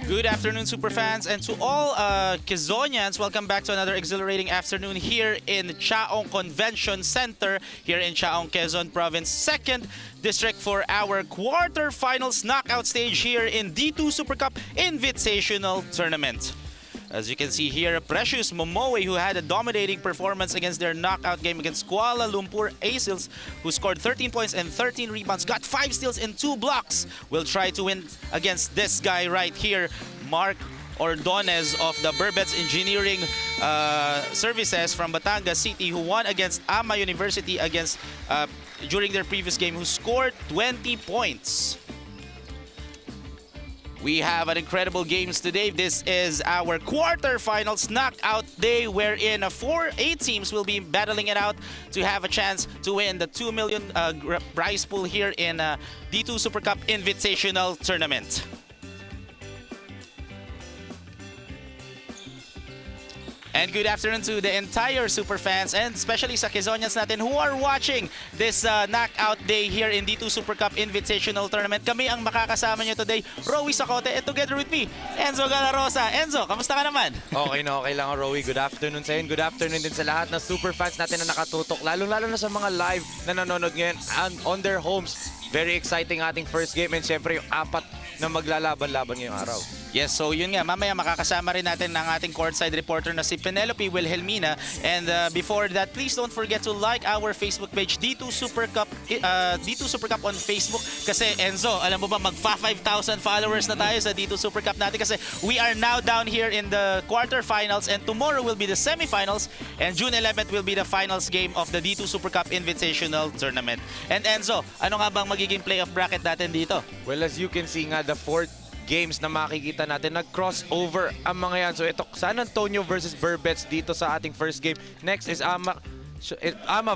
Good afternoon, Superfans, and to all Quezonians, welcome back to another exhilarating afternoon here in Tiaong Convention Center here in Tiaong, Quezon Province, 2nd District for our quarterfinals knockout stage here in D2 Super Cup Invitational Tournament. As you can see here, Precious Momoe, who had a dominating performance against their knockout game against Kuala Lumpur Aces, who scored 13 points and 13 rebounds, got 5 steals and 2 blocks, will try to win against this guy right here, Mark Ordonez of the BERBETS Engineering Services from Batangas City, who won against Ama University during their previous game, who scored 20 points. We have an incredible games today. This is our quarterfinals knockout day wherein 8 teams will be battling it out to have a chance to win the 2 million prize pool here in D2 Super Cup Invitational Tournament. And good afternoon to the entire Superfans and especially sa Quezonians natin who are watching this knockout day here in D2 Super Cup Invitational Tournament. Kami ang makakasama nyo today, Rowie Sacote, and together with me, Enzo Galarosa. Enzo, kamusta ka naman? Okay na okay lang, Rowie. Good afternoon sa inyo. Good afternoon din sa lahat ng Superfans natin na nakatutok, lalo-lalo na sa mga live na nanonood ngayon on their homes. Very exciting ating first game and syempre yung 4 na maglalaban-laban ngayong araw. Yes, so yun nga, mamaya makakasama rin natin ng ating courtside reporter na si Penelope Wilhelmina. And before that, please don't forget to like our Facebook page, D2 Super Cup on Facebook. Kasi Enzo, alam mo ba, magfa 5,000 followers na tayo sa D2 Super Cup natin kasi we are now down here in the quarterfinals and tomorrow will be the semifinals and June 11th will be the finals game of the D2 Super Cup Invitational Tournament. And Enzo, ano nga bang magiging playoff bracket natin dito? Well, as you can see nga, the 4th games na makikita natin, nag-crossover ang mga yan. So ito, San Antonio versus BERBETS dito sa ating first game. Next is Ama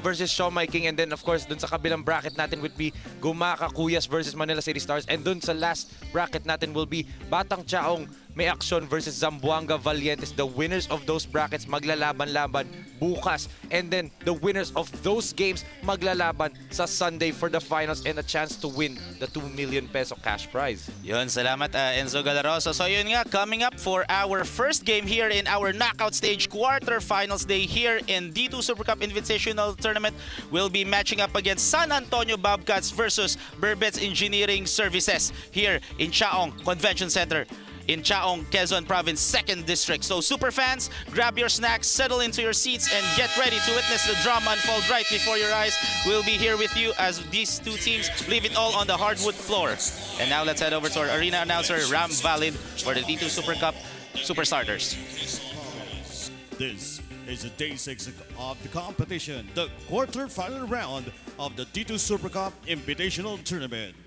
versus Shomai King, and then of course dun sa kabilang bracket natin would be Gumaka Kuyas versus Manila City Stars, and dun sa last bracket natin will be Batang Tiaong May Aksyon versus Zamboanga Valientes. The winners of those brackets maglalaban-laban bukas, and then the winners of those games maglalaban sa Sunday for the finals and a chance to win the 2 million peso cash prize. Yun, salamat Enzo Galarosa. So yun nga, coming up for our first game here in our knockout stage quarterfinals day here in D2 Super Cup Invitational Tournament, we'll be matching up against San Antonio BOBCATS versus BERBETS Engineering Services here in Tiaong Convention Center in Tiaong, Quezon Province, 2nd District. So Superfans, grab your snacks, settle into your seats, and get ready to witness the drama unfold right before your eyes. We'll be here with you as these two teams leave it all on the hardwood floor. And now let's head over to our arena announcer, Ram Valid, for the D2 Super Cup Super Starters. This is day 6 of the competition, the quarterfinal round of the D2 Super Cup Invitational Tournament.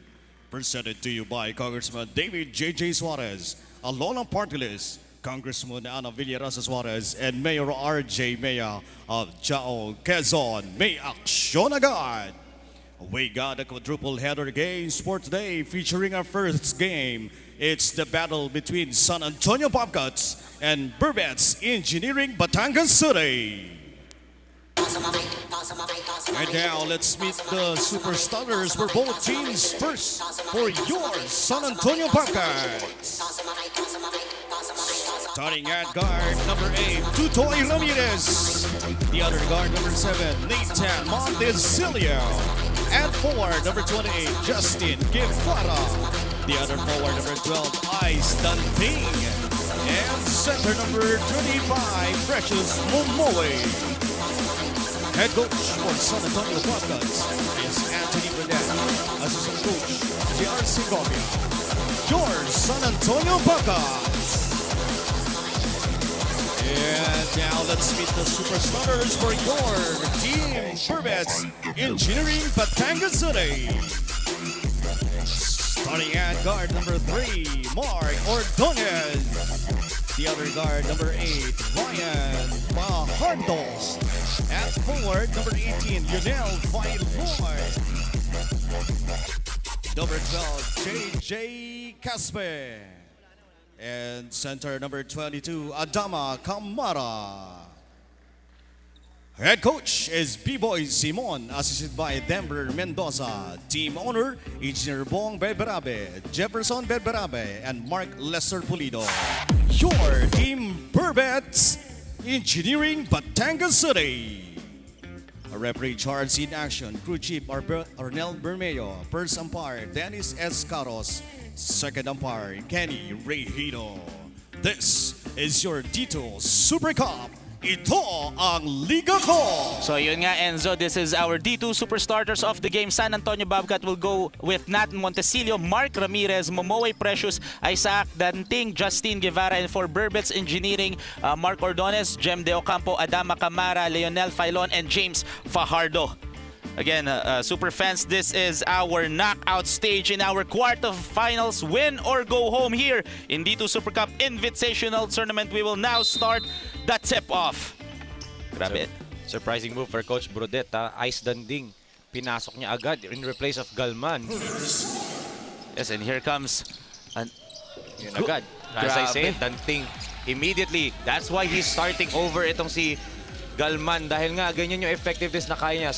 Presented to you by Congressman David J.J. Suarez, Alona Party List, Congressman Ana Villarasa Suarez, and Mayor R.J. Maya of Tiaong, Quezon. May aksyon agad! We got a quadruple header games for today featuring our first game. It's the battle between San Antonio BOBCATS and BERBETS Engineering Batangas City. And now let's meet the superstars for both teams. First, for your San Antonio BOBCATS. Starting at guard number 8, Tutoy Ramirez. The other guard number 7, Nathan Montesilio. At forward number 28, Justin Guevara. The other forward number 12, Ice Danting. And center number 25, Precious Momoe. Head coach for San Antonio BOBCATS is Anthony Burnett. Assistant coach, J.R. Segovia. Your San Antonio BOBCATS. And now let's meet the superstars for your team, BERBETS Engineering Batangas City. Starting at guard number 3, Mark Ordonez. The other guard number 8, Ryan Bajardos. At forward number 18, Lionel Vailor. Number 12, J.J. Caspe. And center number 22, Adama Camara. Head coach is B-Boy Simon, assisted by Denver Mendoza. Team owner, Engineer Bong Berberabe, Jefferson Berberabe, and Mark Lester Pulido. Your team BERBETS, Engineering Batangas City. A referee charged in action, crew chief Arnel Bermeo, first umpire Dennis S. Caros, second umpire Kenny Reyhino. This is your D2 Super Cup. Ito ang Liga ko! So yun nga, Enzo, this is our D2 super starters of the game. San Antonio Bobcat will go with Nat Montesilio, Mark Ramirez, Momoe Precious, Isaac Danting, Justine Guevara, and for BERBETS Engineering, Mark Ordonez, Jem De Ocampo, Adama Camara, Leonel Filon, and James Fajardo. Again, super fans, this is our knockout stage in our quarterfinals. Win or go home here in D2 Super Cup Invitational Tournament. We will now start the tip-off. Grabe. Surprising move for Coach Brodet. Ice Danding. Pinasok niya agad in replace of Galman. Yes, and here comes... Yun agad. As I say, Danding immediately. That's why he's starting over itong si Galman, dahil nga ganyan yung effectiveness na kaya niya.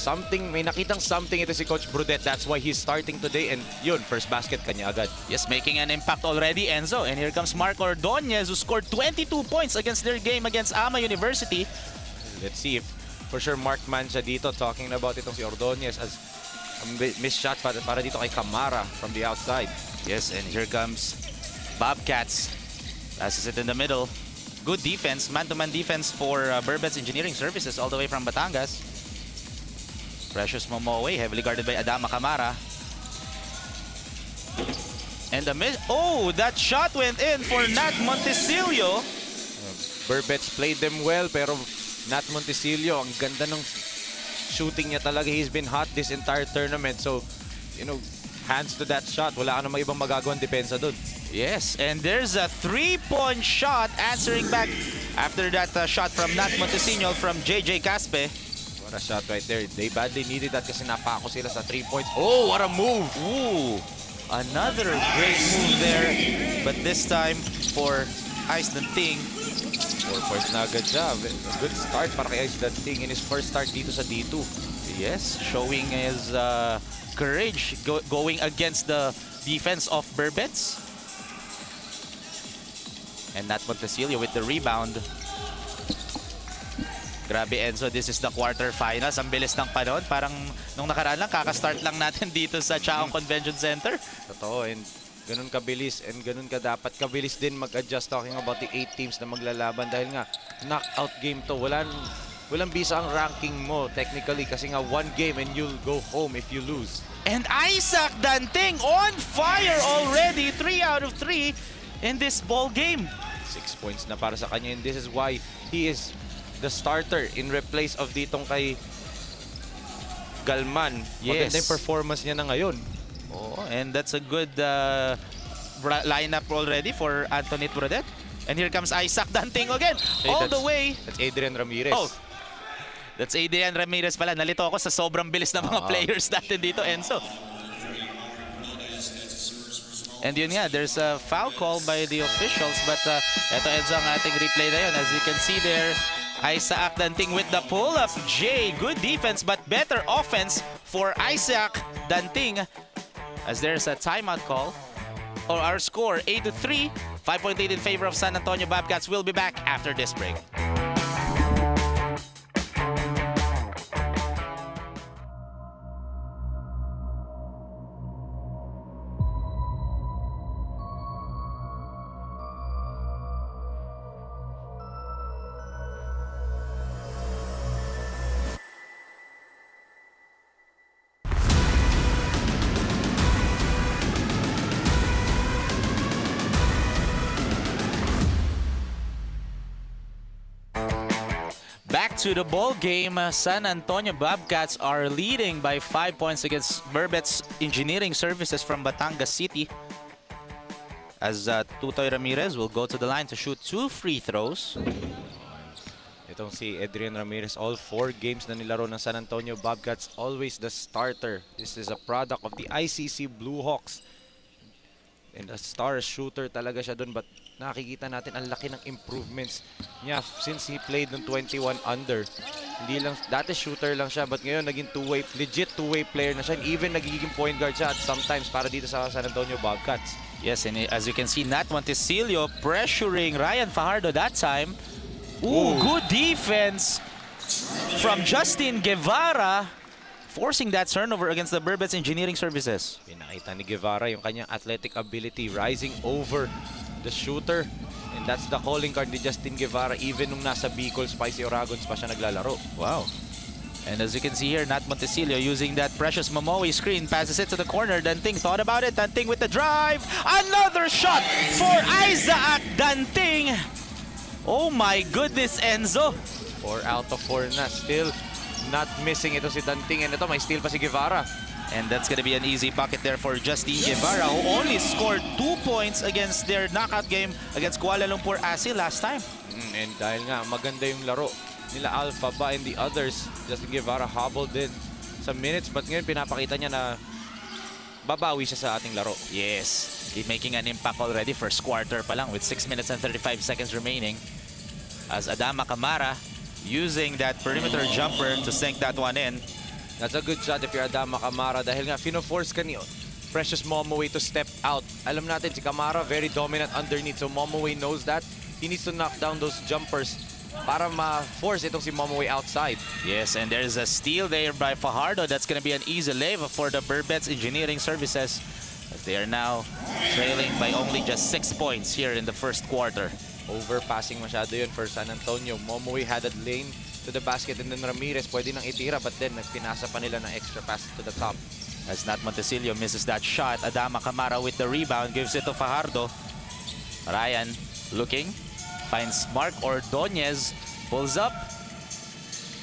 May nakitang something ito si Coach Brodet. That's why he's starting today, and yun, first basket kanya agad. Yes, making an impact already, Enzo. And here comes Mark Ordonez, who scored 22 points against their game against Ama University. Let's see if for sure marked man siya dito, talking about itong si Ordonez as a missed shot para dito kay Camara from the outside. Yes, and here comes BOBCATS. Passes it in the middle. Good defense, man-to-man defense for BERBETS Engineering Services all the way from Batangas. Precious Momoe, heavily guarded by Adama Camara. And the that shot went in for Nat Montesilio. BERBETS played them well, pero Nat Montesilio, ang ganda ng shooting niya talaga. He's been hot this entire tournament. So, you know, hands to that shot. Wala ka namang ibang magagawang depensa dun. Yes, and there's a three-point shot answering back after that shot from Nat Montesilio from JJ Caspe. What a shot right there. They badly needed that kasi napako sila sa 3 points. Oh, what a move! Ooh, another great move there. But this time for Ice Danting. 4 points na agad siya. A good start para kay Ice Danting in his first start dito sa D2. Yes, showing his courage going against the defense of BERBETS. And Nat Montesilio with the rebound. Grabe, Enzo, this is the quarterfinals. Ang bilis ng panahon. Parang nung nakaraan lang, kakastart lang natin dito sa Tiaong Convention Center. Totoo, and ganun kabilis and ganun ka dapat kabilis din mag-adjust, talking about the 8 teams na maglalaban dahil nga knockout game to. Walang bisa ang ranking mo technically kasi nga 1 game and you'll go home if you lose. And Isaac Danting on fire already. 3 out of 3 in this ball game. 6 points na para sa kanya, and this is why he is the starter in replace of ditong kay Galman. Yes. Maganda yung performance niya na ngayon. Oh, and that's a good lineup already for Anthony Brodet. And here comes Isaac Danting again, all the way. That's Adrian Ramirez. Oh, that's Adrian Ramirez pala. Nalito ako sa sobrang bilis ng mga players natin dito, Enzo. And yun nga, there's a foul call by the officials, but eto, Enzo, ang ating replay na yun. As you can see there, Isaac Danting with the pull-up. Jay, good defense but better offense for Isaac Danting, as there's a timeout call. Or our score, 8-3, 5.8 in favor of San Antonio Bobcats. We'll be back after this break. Back to the ball game. San Antonio Bobcats are leading by 5 points against BERBETS Engineering Services from Batangas City. As Tutoy Ramirez will go to the line to shoot 2 free throws. Itong si Adrian Ramirez, all 4 games na nilaro ng San Antonio Bobcats, always the starter. This is a product of the ICC Blue Hawks. And a star shooter talaga siya doon, but nakikita natin ang laki ng improvements niya since he played ng 21 under. Hindi lang, dati shooter lang siya, but ngayon naging legit two-way player na siya, and even nagiging point guard siya at sometimes para dito sa San Antonio Bobcats. Yes, and as you can see, Nat Montecillo pressuring Ryan Fajardo that time. Ooh, good defense from Justin Guevara, forcing that turnover against the BERBETS Engineering Services. Pinakita ni Guevara yung kanyang athletic ability, rising over the shooter. And that's the calling card ni Justin Guevara even nung nasa Bicol Spicy Oragons pa siya naglalaro. Wow. And as you can see here, Nat Montecillo using that precious Momoe screen, passes it to the corner. Danting thought about it. Danting with the drive. Another shot for Isaac Danting. Oh my goodness, Enzo. 4 out of 4 na. Still not missing ito si Danting. And ito, may steal pa si Guevara. And that's gonna be an easy pocket there for Justin Guevara, who only scored 2 points against their knockout game against Kuala Lumpur ASI last time. And dahil nga maganda yung laro nila Alpha Ba and the others, Justin Guevara hobbled din sa minutes, but ngayon pinapakita niya na babawi siya sa ating laro. Yes, he's making an impact already, first quarter pa lang with 6 minutes and 35 seconds remaining. As Adama Camara using that perimeter jumper to sink that one in. That's a good shot if you're Adama Camara dahil nga fino-force ka ni Precious Momoe to step out. Alam natin si Camara very dominant underneath, so Momoe knows that. He needs to knock down those jumpers para ma-force itong si Momoe outside. Yes, and there's a steal there by Fajardo. That's gonna be an easy lay for the BERBETS Engineering Services, as they are now trailing by only just 6 points here in the first quarter. Overpassing masyado yun for San Antonio. Momoe had a lane to the basket, and then Ramirez pwede nang itira, but then nagpinasa pa nila ng extra pass to the top. As Nat Montecillo misses that shot, Adama Camara with the rebound gives it to Fajardo. Ryan looking, finds Mark Ordonez, pulls up,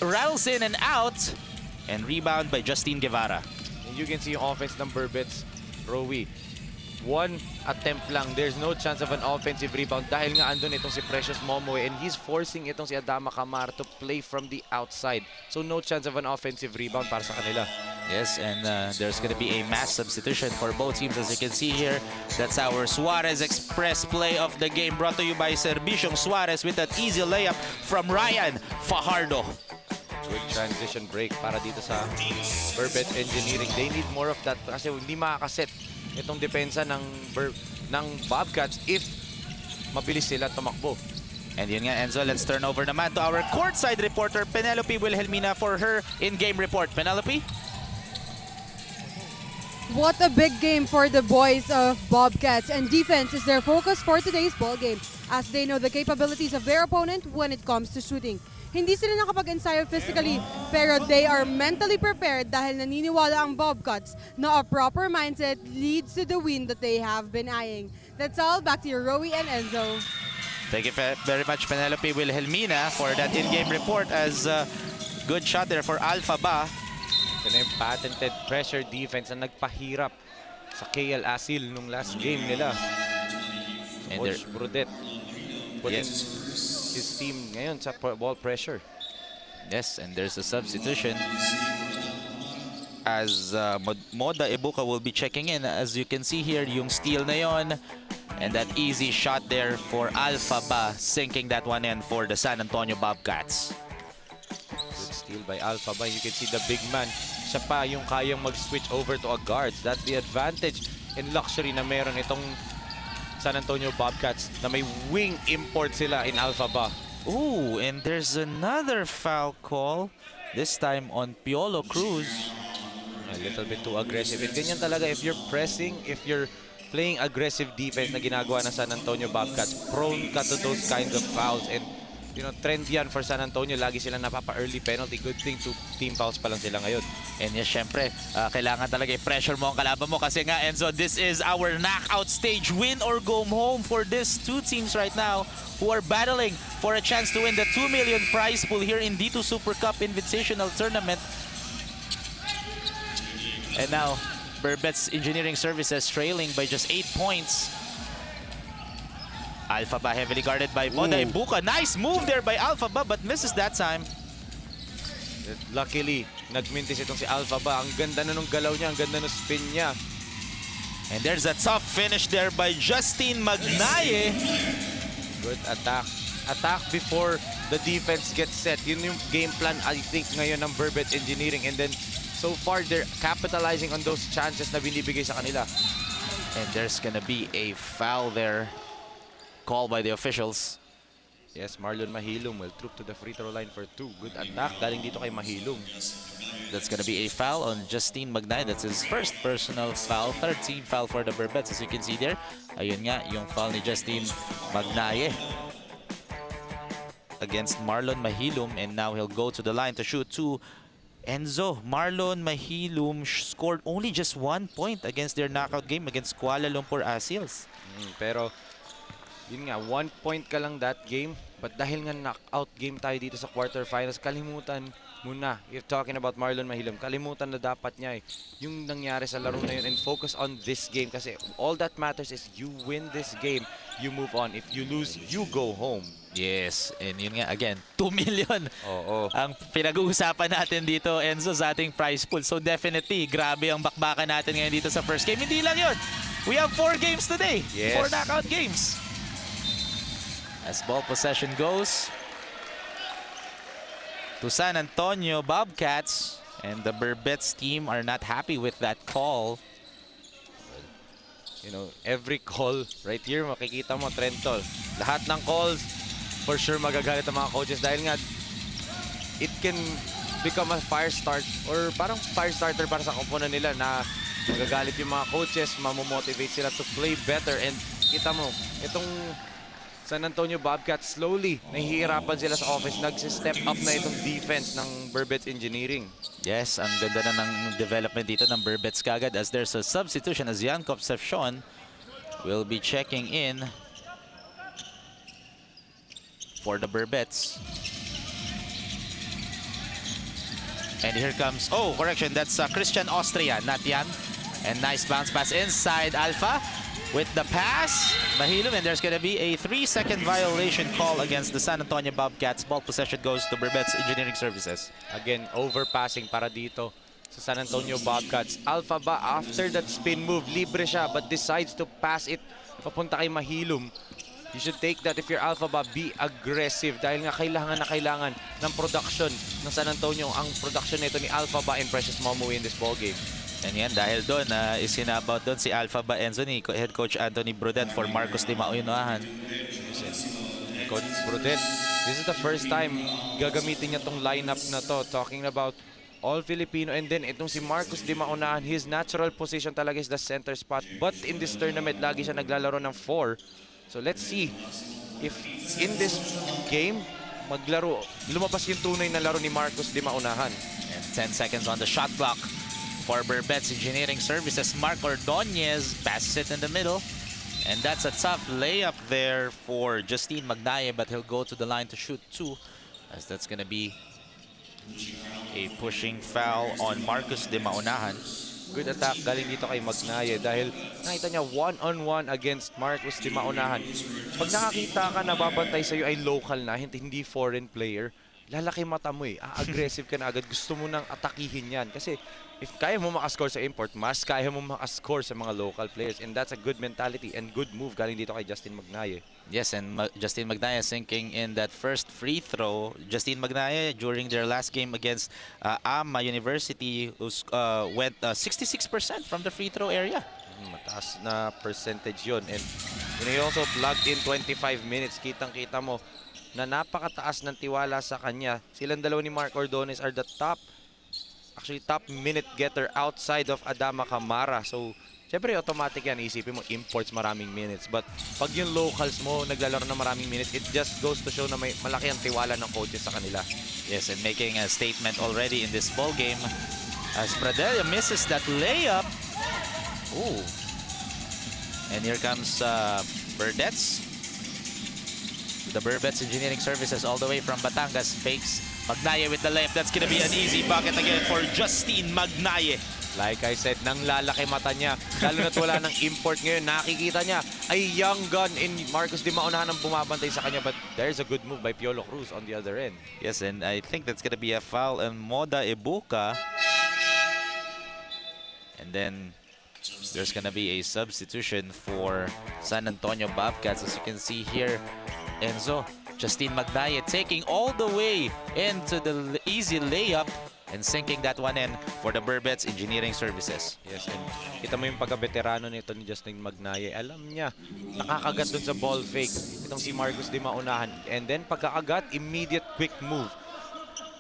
rattles in and out, and rebound by Justin Guevara. And you can see yung offense ng BERBETS, Rowie. 1 attempt lang. There's no chance of an offensive rebound dahil nga andun itong si Precious Momoe, and he's forcing itong si Adama Camara to play from the outside. So no chance of an offensive rebound para sa kanila. Yes, and there's going to be a mass substitution for both teams, as you can see here. That's our Suarez Express play of the game, brought to you by Serviciong Suarez with that easy layup from Ryan Fajardo. Good transition break para dito sa BERBETS Engineering. They need more of that kasi hindi makakaset itong depensa ng Bobcats if mabilis sila tumakbo. And yun nga, Enzo, let's turn over naman to our courtside reporter, Penelope Wilhelmina, for her in-game report. Penelope? What a big game for the boys of Bobcats, and defense is their focus for today's ball game, as they know the capabilities of their opponent when it comes to shooting. Hindi sila nakapag-ensayo physically, pero they are mentally prepared dahil naniniwala ang Bobcats na a proper mindset leads to the win that they have been eyeing. That's all. Back to you, Rowie and Enzo. Thank you very much, Penelope Wilhelmina, for that in-game report, as good shot there for Alpha Ba. Ito na yung patented pressure defense na nagpahirap sa KL Asil nung last game nila. And Coach Brudet putting his team ngayon sa ball pressure. Yes, and there's a substitution as Moda Ibuka will be checking in. As you can see here, yung steal na yon, and that easy shot there for Alpha Ba, sinking that one in for the San Antonio Bobcats. Good steal by Alpha Ba. You can see the big man. Siya pa yung kayang mag-switch over to a guards. That's the advantage and luxury na meron itong San Antonio Bobcats na may wing import sila in Alpha Ba. Ooh, and there's another foul call, this time on Piolo Cruz. A little bit too aggressive. And ganyan talaga, if you're pressing, if you're playing aggressive defense na ginagawa ng San Antonio Bobcats, prone ka to those kinds of fouls. And you know, trend yan for San Antonio. Lagi silang napapa-early penalty. Good thing, 2 team fouls pa lang sila ngayon. And yes, syempre, kailangan talaga i-pressure mo ang kalaban mo kasi nga, Enzo, this is our knockout stage, win or go home for these 2 teams right now who are battling for a chance to win the 2 million prize pool here in D2 Super Cup Invitational Tournament. And now, BERBETS Engineering Services trailing by just 8 points. Alpha Ba heavily guarded by Moda Ibuka. Nice move there by Alpha Ba, but misses that time. Luckily, nagmintis itong si Alpha Ba. Ang ganda na nung galaw niya, ang ganda ng spin niya. And there's a tough finish there by Justine Magnaye. Good attack. Attack before the defense gets set. Yun yung game plan, I think, ngayon ng BERBETS Engineering. And then, so far, they're capitalizing on those chances na binibigay sa kanila. And there's gonna be a foul there called by the officials. Yes, Marlon Mahilum will troop to the free throw line for 2. Good attack galing dito kay Mahilum. That's gonna be a foul on Justine Magnaye. That's his first personal foul. 13 foul for the BERBETS, as you can see there. Ayun nga, yung foul ni Justine Magnaye against Marlon Mahilum, and now he'll go to the line to shoot 2. Enzo, Marlon Mahilum scored only just 1 point against their knockout game against Kuala Lumpur Seals. Pero, yun nga, 1 point ka lang that game. But dahil nga knockout game tayo dito sa quarterfinals, kalimutan muna. You're talking about Marlon Mahilum. Kalimutan na dapat niya yung nangyari sa laro na yun and focus on this game. Kasi all that matters is you win this game, you move on. If you lose, you go home. Yes, and yun nga, again, 2 million Oo. ang pinag-uusapan natin dito, Enzo, sa ating prize pool. So definitely, grabe ang bakbakan natin ngayon dito sa first game. Hindi lang yun. We have 4 games today. Yes. 4 knockout games. As ball possession goes to San Antonio Bobcats, and the BERBETS team are not happy with that call. You know, every call right here, makikita mo, Trentol. Lahat ng calls, for sure magagalit ang mga coaches dahil nga it can become a fire start or parang fire starter para sa koponan nila na magagalit yung mga coaches, mamomotivate sila to play better. And kita mo, itong San Antonio Bobcats slowly nahihirapan sila sa offense. Nag-step up na itong defense ng BERBETS Engineering. Yes, ang ganda na ng development dito ng BERBETS kagad as there's a substitution as Jan Concepcion will be checking in for the BERBETS. And here comes, oh, correction, that's Christian Austria, not Jan. And nice bounce pass inside Alpha with the pass. Mahilum, and there's going to be a 3-second violation call against the San Antonio Bobcats. Ball possession goes to BERBETS Engineering Services. Again, overpassing para dito sa San Antonio Bobcats. Alpha ba, after that spin move, libre siya but decides to pass it papunta kay Mahilum. You should take that if you're Alpha ba, be aggressive dahil nga kailangan na kailangan ng production ng San Antonio. Ang production nito ni Alpha ba and Precious Mamuwi in this ball game. And yan, dahil doon, isinabout doon si Alpha ba Enzo ni Head Coach Anthony Brudet for Marcos Di Maunahan. Coach Brudet, this is the first time gagamitin niya tong lineup na to. Talking about all Filipino, and then itong si Marcos Di Maunahan, his natural position talaga is the center spot. But in this tournament, lagi siya naglalaro ng 4. So let's see if in this game, lumabas yung tunay na laro ni Marcos Di Maunahan. And 10 seconds on the shot clock for BERBETS Engineering Services. Mark Ordonez passes it in the middle. And that's a tough layup there for Justine Magnaye, but he'll go to the line to shoot 2, as that's going to be a pushing foul on Marcos Di Maunahan. Good attack galing dito kay Magnaye dahil nakita niya one-on-one against Marcos Di Maunahan. Pag nakakita ka na babantay sa'yo ay local na, hindi foreign player, lalaki mata mo eh. Aggressive ka na agad. Gusto mo nang atakihin yan. Kasi if kaya mo makascore sa import, mas kaya mo makascore sa mga local players. And that's a good mentality and good move galing dito kay Justine Magnaye. Yes, and Justine Magnaye sinking in that first free throw. Justine Magnaye, during their last game against AMA University, went 66% from the free throw area. Mataas na percentage yun. And when he also plugged in 25 minutes, kitang-kita mo na napakataas ng tiwala sa kanya. Silang dalawa ni Mark Ordonez are the top minute getter outside of Adama Camara. So, syempre automatic yan. Isipin mo, imports maraming minutes. But pag yung locals mo naglalaro na maraming minutes, it just goes to show na may malaki ang tiwala ng coaches sa kanila. Yes, and making a statement already in this ball game as Pradelia misses that layup. Ooh. And here comes BERBETS. The BERBETS Engineering Services all the way from Batangas fakes Magnaye with the layup. That's gonna be an easy bucket again for Justine Magnaye. Like I said, nang lalaki mata niya. Lalo na't wala ng import ngayon. Nakikita niya ay young gun in Marcos Di Maunahan ang bumabantay sa kanya. But there's a good move by Piolo Cruz on the other end. Yes, and I think that's gonna be a foul on Moda Ibuka. And then There's gonna be a substitution for San Antonio Bobcats. As you can see here, Enzo, Justine Magnaye taking all the way into the easy layup and sinking that one in for the BERBETS Engineering Services. Yes, and kita mo yung pagka-veterano nito ni Justin Magnaye. Alam niya, nakakagat dun sa ball fake. Itong si Marcos Di Maunahan. And then pagkakagat, immediate quick move.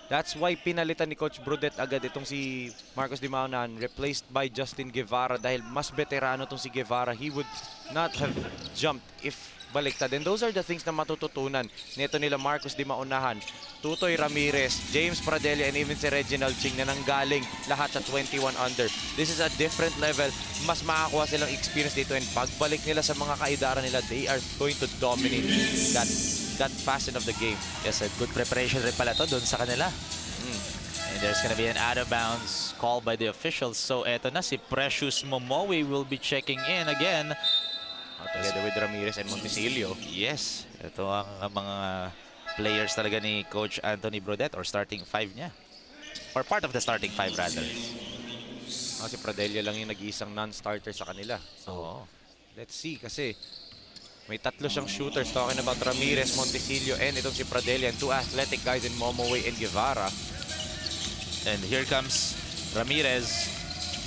That's why pinalitan ni Coach Brudet agad itong si Marcos Di Maunahan, replaced by Justin Guevara dahil mas veterano itong si Guevara. He would not have jumped if baliktad. And those are the things na matututunan nito nila Marcos Di Maunahan, Tutoy Ramirez, James Pradella, and even si Reginald Ching na nanggaling lahat sa 21 under. This is a different level. Mas makakuha silang experience dito, and pagbalik nila sa mga kaidaran nila, they are going to dominate that facet of the game. Yes, a good preparation rin pala to dun sa kanila. And there's gonna be an out of bounds call by the officials. So eto na, si Precious Momoe will be checking in again. Together with Ramirez and Montesilio. Yes, ito ang mga players talaga ni Coach Anthony Brodet, or starting five niya. Or part of the starting five rather. Si Pradella lang yung nag-iisang non-starter sa kanila. So, let's see kasi may tatlo siyang shooters, talking about Ramirez, Montesilio, and itong si Pradella, and two athletic guys in Momoe and Guevara. And here comes Ramirez.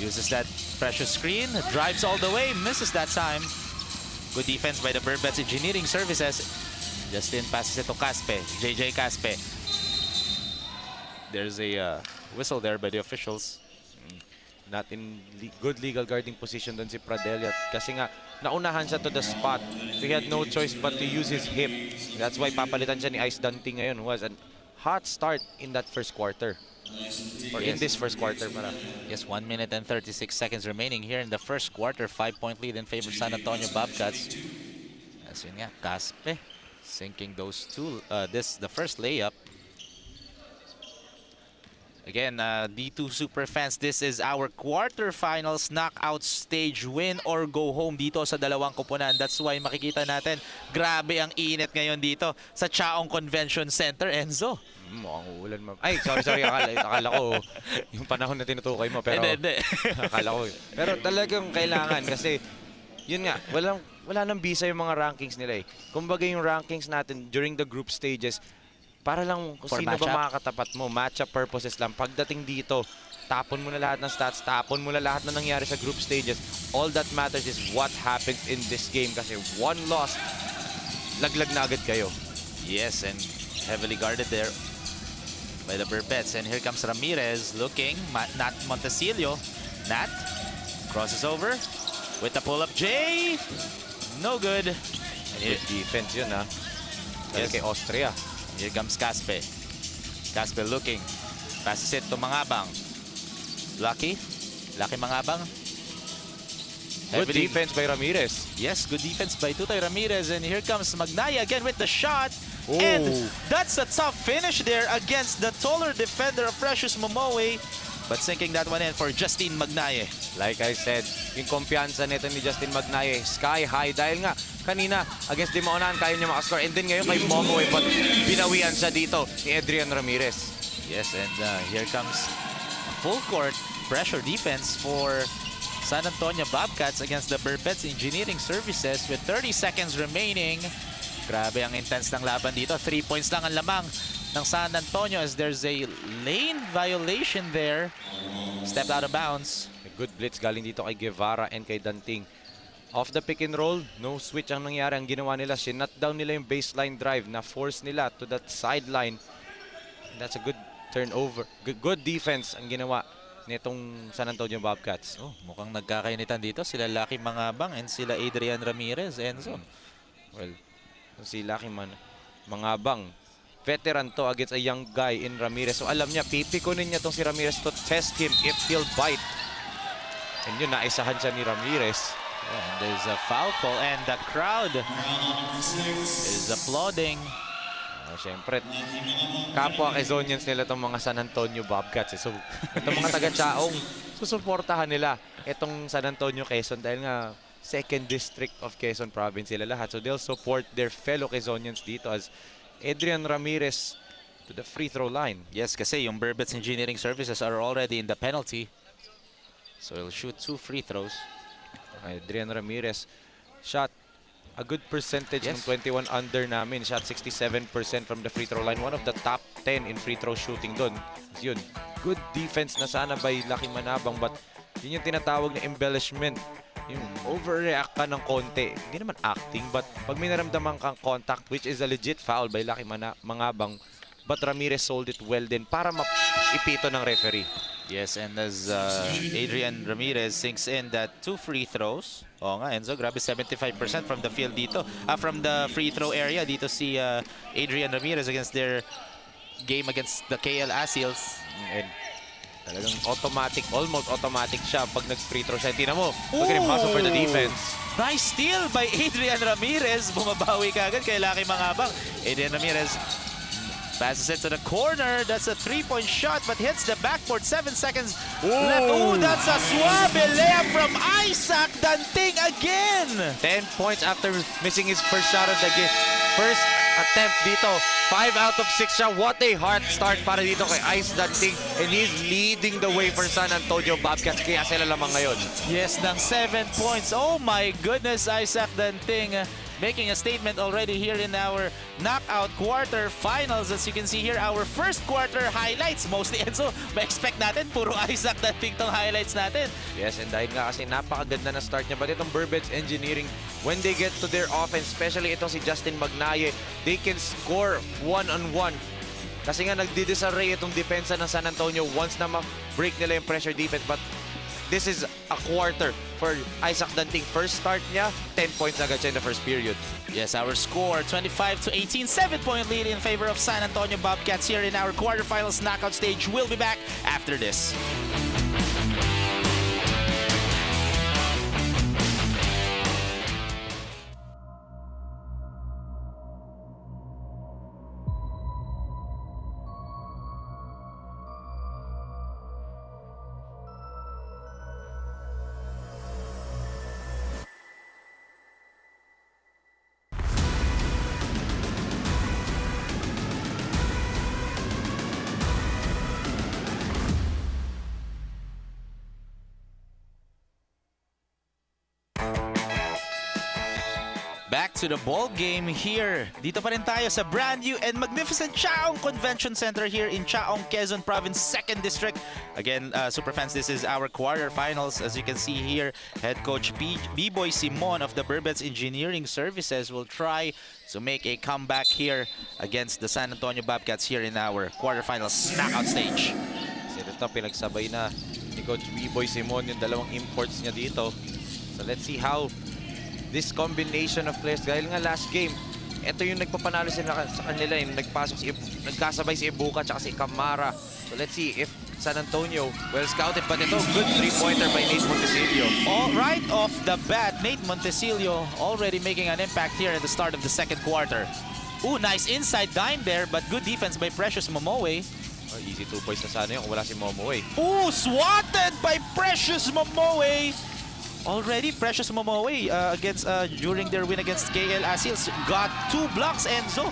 Uses that precious screen, drives all the way, misses that time. Good defense by the BERBETS Engineering Services. Justin passes it to Caspe, JJ Caspe. There's a whistle there by the officials. Not in good legal guarding position dun si Pradella kasi nga naunahan siya to the spot. So he had no choice but to use his hip. That's why papalitan siya ni Ice Dante ngayon, who has a hot start in that first quarter. Or in this first quarter para. Yes, 1 minute and 36 seconds remaining here in the first quarter. 5-point lead in favor of San Antonio Bobcats. As yun nga, Caspe sinking those two. The first layup. Again, D2 Superfans, this is our quarterfinals knockout stage, win or go home dito sa dalawang koponan. That's why makikita natin, grabe ang init ngayon dito sa Tiaong Convention Center, Enzo. Mukhang uulan Ay, sorry. Akala ko yung panahon na tinutukoy mo. Pero Hindi. akala ko. Pero talagang kailangan kasi yun nga, wala nang bisa yung mga rankings nila eh. Kumbaga yung rankings natin during the group stages, para lang kung For sino matchup. ba makakatapat mo. Matchup purposes lang. Pagdating dito, tapon mo na lahat ng stats, tapon mo na lahat na nangyari sa group stages. All that matters is what happens in this game kasi one loss, laglag na agad kayo. Yes, and heavily guarded there by the BERBETS. And here comes Ramirez looking, Nat Montesilio. Nat crosses over with the pull-up J. No good. And good defense yun ha. Yes. Kay Austria. Here comes Caspe. Caspe looking. Passes it to Mangabang. Lucky Mangabang. Good defense by Ramirez. Yes, good defense by Tutoy Ramirez. And here comes Magnaye again with the shot. Oh. And that's a tough finish there against the taller defender of Precious Momoe. But sinking that one in for Justine Magnaye. Like I said, yung kumpiyansa nito ni Justin Magnaye, sky high. Dahil nga, kanina, against Di Maunahan, kaya niya makascore. And then ngayon kay Momoe, but binawian siya dito ni Adrian Ramirez. Yes, and here comes a full court pressure defense for San Antonio Bobcats against the BERBETS Engineering Services with 30 seconds remaining. Grabe ang intense ng laban dito. 3 points lang ang lamang ng San Antonio as there's a lane violation there. Stepped out of bounds. A good blitz galing dito kay Guevara and kay Danting. Off the pick and roll, no switch ang nangyari. Ang ginawa nila, sinut down nila yung baseline drive na force nila to that sideline. That's a good turnover. Good defense ang ginawa nitong San Antonio Bobcats. Oh, mukhang nagkakainitan dito. Sila Lucky Mangabang and sila Adrian Ramirez. Enzo. Well, si Lucky Mangabang, veteran to against a young guy in Ramirez. So alam niya, pipikunin niya tong si Ramirez to test him if he'll bite. And yun, naisahan siya ni Ramirez. Yeah, and there's a foul call and the crowd is applauding. Siyempre, kapwa Quezonians nila itong mga San Antonio Bobcats. So, itong mga taga-Tiaong, susuportahan nila itong San Antonio Quezon dahil nga 2nd District of Quezon Province sila lahat. So, they'll support their fellow Quezonians dito as Adrian Ramirez to the free throw line. Yes, kasi yung BERBETS Engineering Services are already in the penalty. So he'll shoot 2 free throws. Adrian Ramirez shot a good percentage ng 21 under namin. Shot 67% from the free throw line. One of the top 10 in free throw shooting doon. Yun, good defense na sana by Lucky Manabang, but yun yung tinatawag na embellishment. Yung overreact ka ng konti. Hindi naman acting, but pag may naramdaman kang contact, which is a legit foul by Lucky Manabang, but Ramirez sold it well din para maipito ng referee. Yes, and as Adrian Ramirez sinks in that 2 free throws. Oo nga, Enzo, grabe 75% from the field dito. From the free throw area dito si Adrian Ramirez against their game against the KL Asils. And talagang automatic, almost automatic siya pag nag-free throw siya. Tingnan mo, look at him hustle for the defense. Nice steal by Adrian Ramirez. Bumabawi kagad kay Lucky Manabang. Adrian Ramirez passes it to the corner. That's a 3-point shot, but hits the backboard. 7 seconds left. Oh, that's a suave layup from Isaac Danting again. 10 points after missing his first shot of the game. First attempt dito. 5 out of 6 siya. What a hard start para dito kay Ice Danting. And he's leading the way for San Antonio Bobcats. Kaya sila lamang ngayon. Yes, ng 7 points. Oh my goodness, Isaac Danting making a statement already here in our knockout quarterfinals. As you can see here, our first quarter highlights. Mostly, Enzo, ma-expect natin, puro Isaac Danting tong highlights natin. Yes, and dahil nga kasi napakaganda na start niya. But itong BERBETS Engineering, when they get to their offense, especially itong si Justin Magnaye, they can score one-on-one. Kasi nga nagdi-disarray itong depensa ng San Antonio once na ma-break nila yung pressure defense. But this is a quarter for Isaac Danting. First start niya, 10 points agad siya in the first period. Yes, our score 25-18, 7-point lead in favor of San Antonio Bobcats here in our quarterfinals knockout stage. We'll be back after this. Back to the ball game here. Dito pa rin tayo sa brand new and magnificent Tiaong Convention Center here in Tiaong, Quezon Province, 2nd District. Again, Superfans, this is our quarterfinals. As you can see here, head coach B-Boy Simon of the BERBETS Engineering Services will try to make a comeback here against the San Antonio Bobcats here in our quarterfinals knockout stage. Kasi ito pinagsabay na ni Coach B-Boy Simon yung dalawang imports niya dito. So let's see how this combination of players, dahil nga last game, ito yung nagpapanalo sila sa kanila, yung nagkasabay si Ibuka at si Camara. So let's see if San Antonio well scouted, but ito, good 3-pointer by Nate Montesilio. All right off the bat, Nate Montesilio already making an impact here at the start of the second quarter. Ooh, nice inside dime there, but good defense by Precious Momoe. Oh, easy 2 points na sana yun kung wala si Momoe. Ooh, swatted by Precious Momoe. Already, Precious Momoe during their win against KL Asils got 2 blocks, Enzo.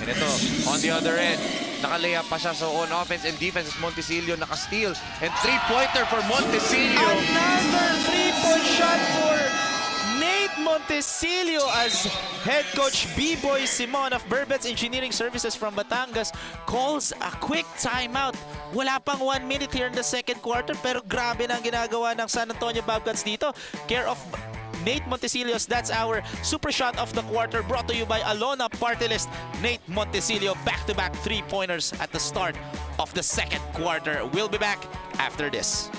And ito, on the other end, nakalaya pa siya. So on offense and defense, Montesilio naka-steal. And 3-pointer for Montesilio. Another 3-point shot for Nate Montesilio as head coach B-Boy Simon of BERBETS Engineering Services from Batangas calls a quick timeout. Wala pang 1 minute here in the second quarter, pero grabe na ang ginagawa ng San Antonio Bobcats dito. Care of Nate Montesilio. That's our super shot of the quarter, brought to you by Alona Party List. Nate Montesilio, back-to-back 3-pointers at the start of the second quarter. We'll be back after this.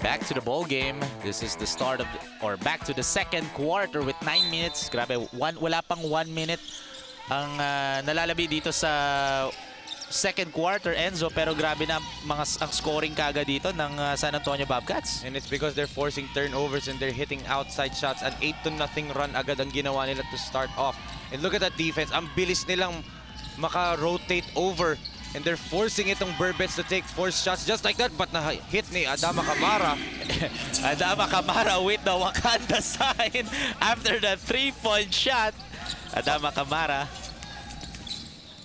Back to the ball game. This is the start of back to the second quarter with 9 minutes. Grabe, wala pang 1 minute ang nalalabi dito sa second quarter, Enzo, pero grabe na ang scoring kaga dito ng San Antonio Bobcats. And it's because they're forcing turnovers and they're hitting outside shots. An 8-0 run agad ang ginawa nila to start off. And look at that defense. Ang bilis nilang maka-rotate over. And they're forcing itong BERBETS to take forced shots just like that. But na-hit ni Adama Kamara. Adama Kamara with the Wakanda sign after the 3-point shot. Adama Kamara.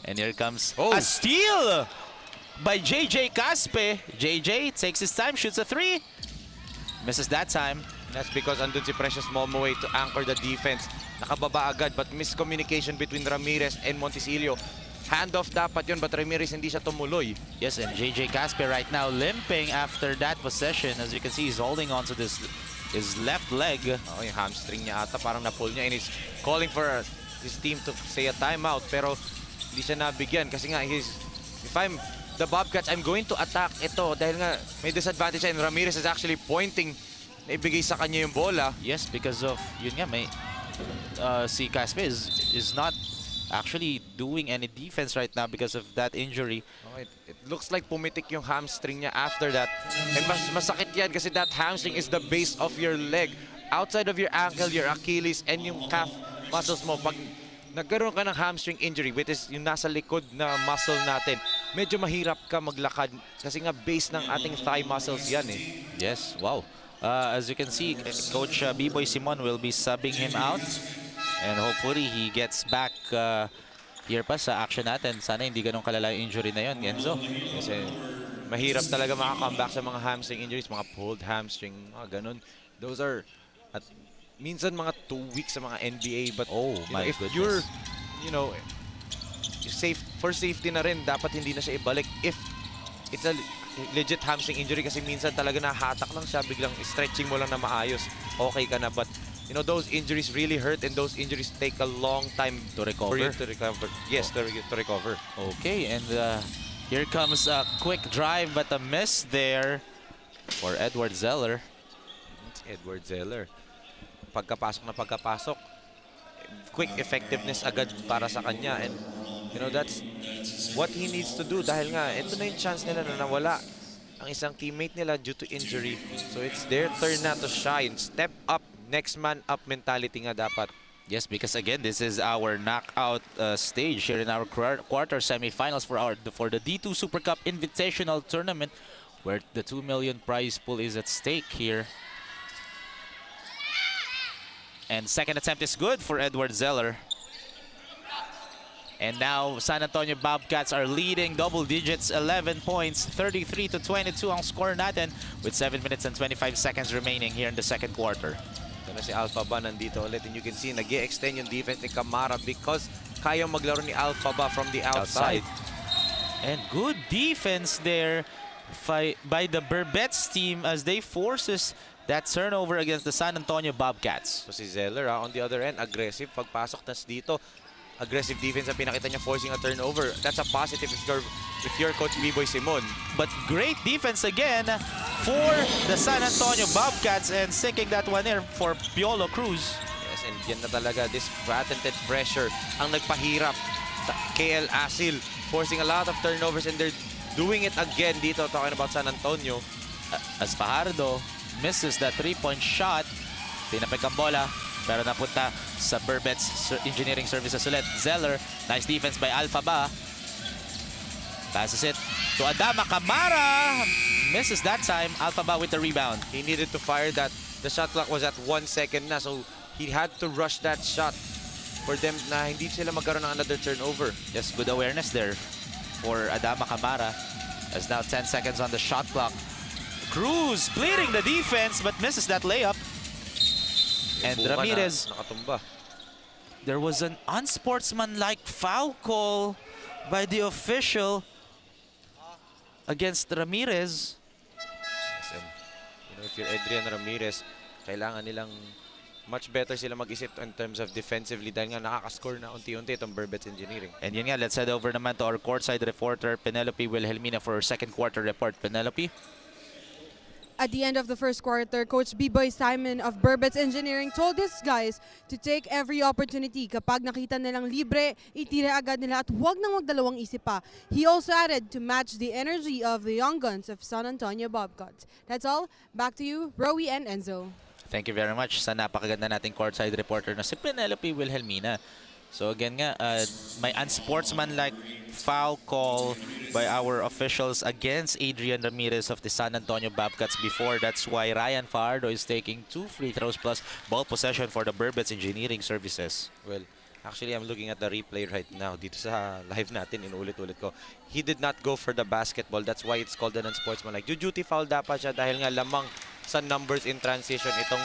And here comes a steal by JJ Caspe. JJ takes his time, shoots a 3. Misses that time. That's because andun si Precious Momoe to anchor the defense. Nakababa agad but miscommunication between Ramirez and Monticello. Handoff dapat yun but Ramirez hindi siya tumuloy. Yes, and JJ Caspe right now limping after that possession. As you can see, he's holding on to his left leg. Oh, yung hamstring niya ata parang na-pull niya and he's calling for his team to say a timeout pero hindi siya nabigyan kasi nga if I'm the Bobcats, I'm going to attack ito dahil nga may disadvantage siya and Ramirez is actually pointing na ibigay sa kanya yung bola. Yes, because of yun nga may si Caspe is not actually doing any defense right now because of that injury. Oh, it looks like pumitik yung hamstring niya after that. And masakit yan kasi that hamstring is the base of your leg. Outside of your ankle, your Achilles, and yung calf muscles mo. Pag nagkaroon ka ng hamstring injury, which is yung nasa likod na muscle natin, medyo mahirap ka maglakad kasi nga base ng ating thigh muscles yan eh. Yes, wow. As you can see, Coach B-Boy Simon will be subbing him out. And hopefully he gets back here pa sa action natin. Sana hindi ganun kalala yung injury na yun, Enzo. Kasi mahirap talaga makakomeback sa mga hamstring injuries, mga pulled hamstring, mga ganun. Those are at minsan mga 2 weeks sa mga NBA. But if you're, for safety na rin, dapat hindi na siya ibalik. If it's a legit hamstring injury kasi minsan talaga nahatak lang siya, biglang stretching mo lang na maayos, okay ka na. But those injuries really hurt and those injuries take a long time to recover. For you to recover. Yes, to recover. Okay, and here comes a quick drive but a miss there for Edward Zeller. Edward Zeller. Pagkapasok, quick effectiveness agad para sa kanya. And, that's what he needs to do dahil nga, ito na yung chance nila na nawala ang isang teammate nila due to injury. So it's their turn na to shine. Step up, next man up mentality nga dapat. Yes, because again, this is our knockout stage here in our quarter semifinals for the D2 Super Cup Invitational Tournament, where the 2 million prize pool is at stake here. And second attempt is good for Edward Zeller. And now San Antonio Bobcats are leading double digits, 11 points, 33-22 ang score natin with 7 minutes and 25 seconds remaining here in the second quarter. Ito na si Alpha Ba nandito ulit and you can see nag-i-extend yung defense ni Kamara because kaya maglaro ni Alpha Ba from the outside. And good defense there by the BERBETS team as they forces that turnover against the San Antonio Bobcats. So si Zeller on the other end, aggressive pagpasok, tas dito aggressive defense ang pinakita niya, forcing a turnover. That's a positive if you're Coach B-Boy Simon. But great defense again for the San Antonio Bobcats and sinking that one in for Piolo Cruz. Yes, and yan na talaga, this patented pressure ang nagpahirap sa KL Asil, forcing a lot of turnovers and they're doing it again dito, talking about San Antonio. As Fajardo misses that 3-point shot, tinapik ang bola, pero napunta sa BERBETS Engineering Services ulit. Zeller, nice defense by Alpha Ba. Passes it to Adama Kamara. Misses that time. Alpha Ba with the rebound. He needed to fire that. The shot clock was at 1 second na, so he had to rush that shot for them na hindi sila magkaroon ng another turnover. Yes, good awareness there for Adama Kamara. As now 10 seconds on the shot clock. Cruz bleeding the defense but misses that layup. And Ramirez, nakatumba. There was an unsportsmanlike foul call by the official against Ramirez. Listen, if you're Adrian Ramirez, kailangan nilang much better sila mag-isip in terms of defensively dahil nga nakaka-score na unti-unti itong BERBETS Engineering. And yun nga, let's head over naman to our courtside reporter, Penelope Wilhelmina, for her second quarter report. Penelope? At the end of the first quarter, Coach B-Boy Simon of BERBETS Engineering told his guys to take every opportunity. Kapag nakita nilang libre, itira agad nila at huwag nang magdalawang isip pa. He also added to match the energy of the young guns of San Antonio Bobcats. That's all. Back to you, Rowie and Enzo. Thank you very much sa napakaganda nating courtside reporter na si Penelope Wilhelmina. So again nga, may unsportsmanlike foul call by our officials against Adrian Ramirez of the San Antonio Bobcats before. That's why Ryan Fajardo is taking 2 free throws plus ball possession for the BERBETS Engineering Services. Well, actually, I'm looking at the replay right now. Dito sa live natin, inuulit-ulit ko. He did not go for the basketball. That's why it's called an unsportsmanlike. Duty foul dapat siya dahil nga lamang sa numbers in transition itong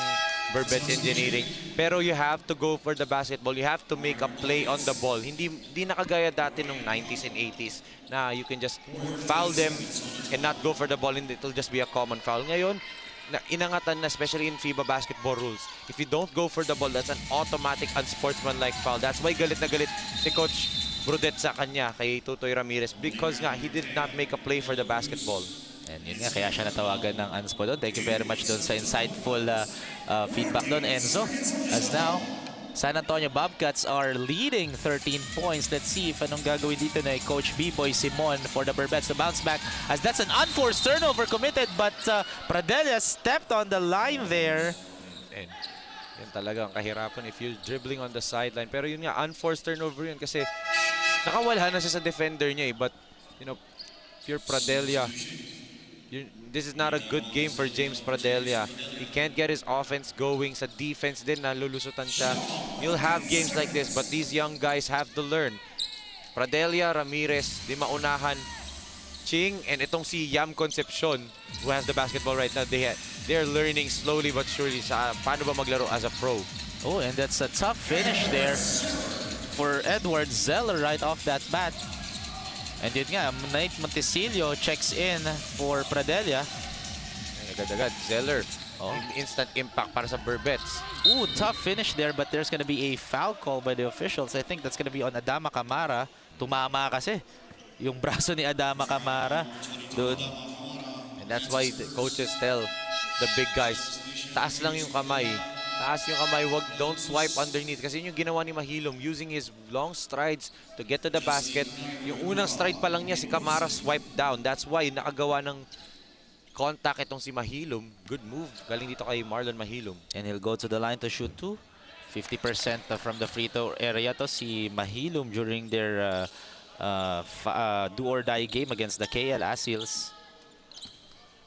BERBETS Engineering. Pero you have to go for the basketball. You have to make a play on the ball. Hindi nakagaya dati nung 90s and 80s na you can just foul them and not go for the ball and it'll just be a common foul. Ngayon, inangatan na, especially in FIBA basketball rules. If you don't go for the ball, that's an automatic unsportsmanlike foul. That's why galit na galit si Coach Brudet sa kanya, kay Tutoy Ramirez, because nga, he did not make a play for the basketball. And yun nga, kaya siya natawagan ng unspo doon. Thank you very much doon sa insightful feedback doon, Enzo. As now, San Antonio Bobcats are leading 13 points. Let's see if anong gagawin dito na Coach B-Boy Simon for the BERBETS to bounce back, as that's an unforced turnover committed, but Pradella stepped on the line there. And yan talaga ang kahirapan if you're dribbling on the sideline. Pero yun nga, unforced turnover yun kasi nakawala na siya sa defender niya eh. But, you know, if you're Pradella, this is not a good game for James Pradella. He can't get his offense going. Sa defense din, nalulusutan siya. You'll have games like this, but these young guys have to learn. Pradella, Ramirez, di maunahan. Ching, and itong si Yam Concepcion, who has the basketball right now, they're learning slowly but surely sa paano ba maglaro as a pro. Oh, and that's a tough finish there for Edward Zeller right off that bat. And yun nga, Nate Montesilio checks in for Pradella. Agad-agad, Zeller. Oh. Instant impact para sa BERBETS. Ooh, tough finish there, but there's gonna be a foul call by the officials. I think that's gonna be on Adama Camara. Tumama kasi yung braso ni Adama Camara. Dude. And that's why the coaches tell the big guys, taas lang yung kamay. Taas yung kamay, don't swipe underneath. Kasi yun yung ginawa ni Mahilom, using his long strides to get to the basket. Yung unang stride pa lang niya, si Camara swipe down. That's why nakagawa ng contact itong si Mahilom. Good move. Galing dito kay Marlon Mahilom. And he'll go to the line to shoot 2. 50% from the free throw area to si Mahilom during their do-or-die game against the KL Asils.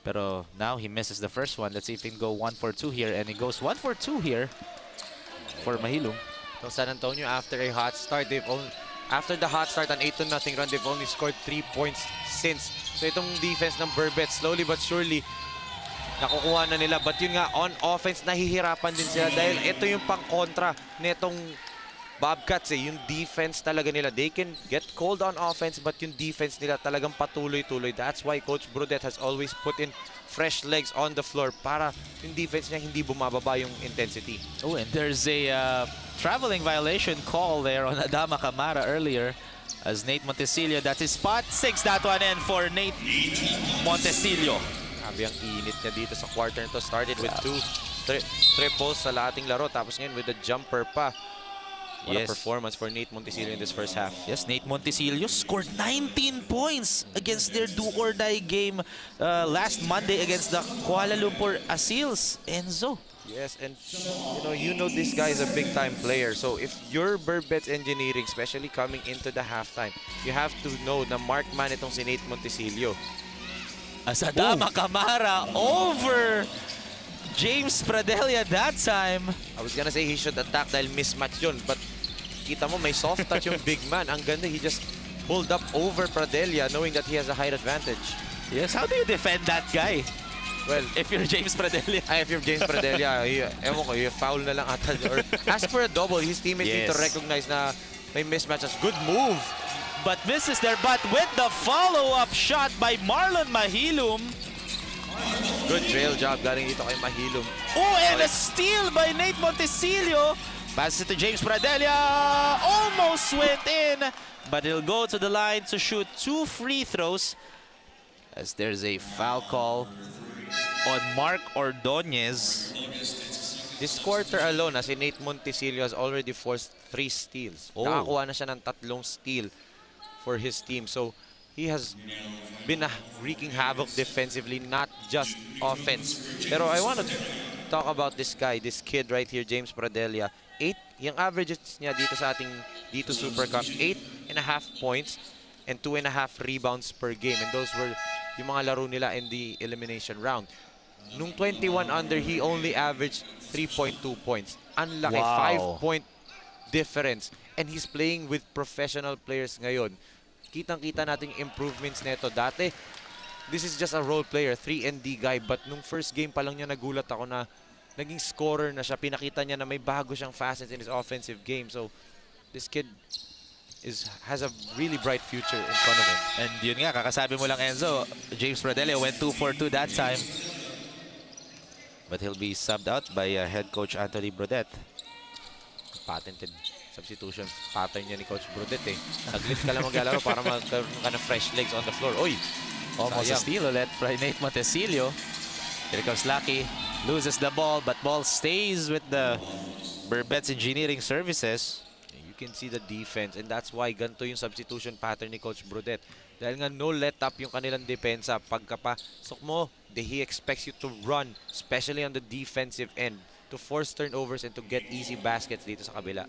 Pero now he misses the first one. Let's see if he can go 1 for 2 here. And he goes 1 for 2 here for Mahilom. So San Antonio, after a hot start, after the hot start, an 8-0 run, they've only scored 3 points since. So itong defense ng BERBETS, slowly but surely, nakukuha na nila. But yun nga, on offense, nahihirapan din sila dahil ito yung pang-kontra nitong Bobcats eh. Yung defense talaga nila. They can get cold on offense, but yung defense nila talagang patuloy-tuloy. That's why Coach Brudet has always put in fresh legs on the floor para yung defense niya hindi bumababa yung intensity. Oh, and there's a traveling violation call there on Adama Camara earlier. As Nate Montesilio, that's his spot. 6 that one in for Nate Montesilio. Sabi ang init niya dito sa quarter nito. Started with 2 triples sa lating laro. Tapos ngayon with the jumper pa. What a performance for Nate Montesilio in this first half. Yes, Nate Montesilio scored 19 points against their do-or-die game last Monday against the Kuala Lumpur Asils. Enzo. Yes, and you know this guy is a big-time player. So if you're BERBETS Engineering, especially coming into the halftime, you have to know na mark man itong si Nate Montesilio. As Adama Camara over James Pradella that time. I was gonna say he should attack dahil mismatch yun, but kita mo may soft touch yung big man. Ang ganda, he just pulled up over Pradella knowing that he has a height advantage. Yes, how do you defend that guy? Well, if you're James Pradella. If you're James Pradella, ewan ko, foul na lang ata. Or ask for a double. His teammates need to recognize na may mismatches. Good move. But misses there, but with the follow-up shot by Marlon Mahilom. Good trail job galing dito kay Mahilom. Oh, and a steal by Nate Montesilio. Passes it to James Pradella. Almost went in, but he'll go to the line to shoot 2 free throws as there's a foul call on Mark Ordonez. This quarter alone, si Nate Montesillo has already forced 3 steals. Oh. Nakakuha na siya ng 3 steal for his team. So, he has been wreaking havoc defensively, not just offense. Pero I want to talk about this guy, this kid right here, James Pradelia. Yung averages niya dito sa ating D2 Super Cup, 8.5 points and 2.5 rebounds per game. And those were yung mga laro nila in the elimination round. Nung 21 under, he only averaged 3.2 points. Unlaki, Wow. 5-point difference. And he's playing with professional players ngayon. Kitang-kita natin yung improvements neto. Dati, this is just a role player, 3-and-D guy. But nung first game pa lang niya, nagulat ako na naging scorer na siya. Pinakita niya na may bago siyang facets in his offensive game. So, this kid has a really bright future in front of him. And yun nga, kakasabi mo lang, Enzo, James Pradelia went 2 for 2 that time. But he'll be subbed out by head coach Anthony Brodette. Patented substitution pattern niya ni Coach Brodette eh. Saglit ka lang maglalaro para magkaroon ka ng fresh legs on the floor. Oy! Almost a steal ulit by Nate Montesillo. Here comes Lucky. Loses the ball, but ball stays with the BERBETS Engineering Services. You can see the defense, and that's why ganito yung substitution pattern ni Coach Brodette. Dahil nga no let up yung kanilang depensa. Pagkapasok mo, he expects you to run, especially on the defensive end, to force turnovers and to get easy baskets dito sa kabila.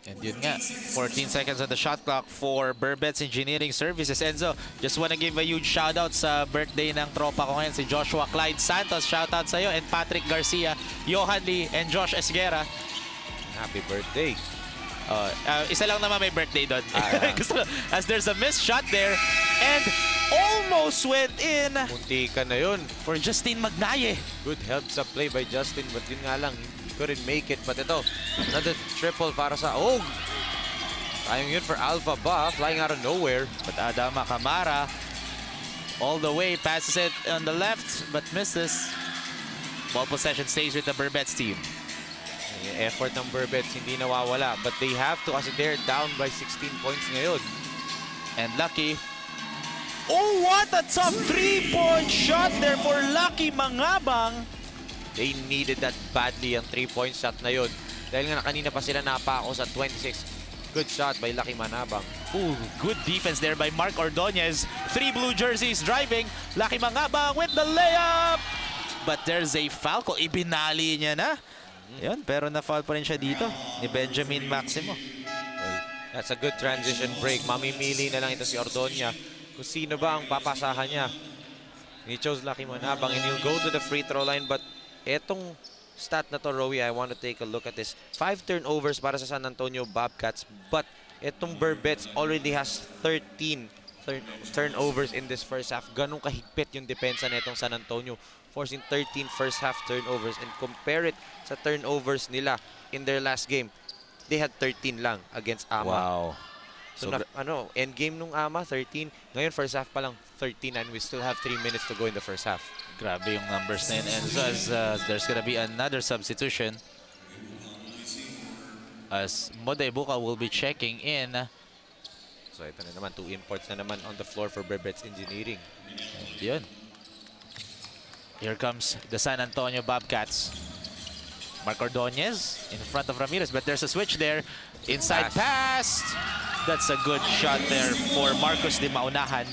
And yun nga, 14 seconds on the shot clock for BERBETS Engineering Services. Enzo, just wanna give a huge shoutout sa birthday ng tropa ko ngayon, si Joshua Clyde Santos. Shoutout sa'yo, and Patrick Garcia, Johan Lee, and Josh Esguera. Happy birthday. Isa lang naman may birthday doon. As there's a missed shot there, and almost went in Munti ka na yun. for Justin Magnaye. Good help sa play by Justin, but yun nga lang, he couldn't make it. But ito, another triple para sa Og. Tayong yun for Alpha Ba, flying out of nowhere. But Adama Camara all the way, passes it on the left, but misses. Ball possession stays with the BERBETS team. Yung effort ng BERBETS hindi nawawala, but they have to kasi they're down by 16 points ngayon. And Lucky. Oh, what a tough 3-point shot there for Lucky Mangabang. They needed that badly, ang 3-point shot na yun. Dahil nga kanina pa sila napako sa 26. Good shot by Lucky Manabang. Ooh, good defense there by Mark Ordonez. 3 blue jerseys driving. Lucky Mangabang with the layup. But there's a foul call. Ibinali niya na. Yun, pero na-foul pa rin siya dito ni Benjamin Maximo. Well, that's a good transition break. Mamimili na lang ito si Ordonia kung sino ba ang papasahan niya. He chose Lucky Manabang and he'll go to the free throw line. But etong stat na to, Rowie, I want to take a look at this. 5 turnovers para sa San Antonio Bobcats. But etong BERBETS already has 13 turnovers in this first half. Ganun kahigpit yung depensa na itong San Antonio, forcing 13 first half turnovers, and compare it sa turnovers nila in their last game. They had 13 lang against AMA. Wow. So, end game nung AMA, 13. Ngayon, first half pa lang, 13, and we still have 3 minutes to go in the first half. Grabe yung numbers na yun. And so as there's gonna be another substitution as Moday Buka will be checking in. So ito na naman, 2 imports na naman on the floor for BERBETS Engineering. And yun. Here comes the San Antonio Bobcats. Mark Ordonez in front of Ramirez, but there's a switch there. Inside pass. That's a good shot there for Marcos Di Maunahan.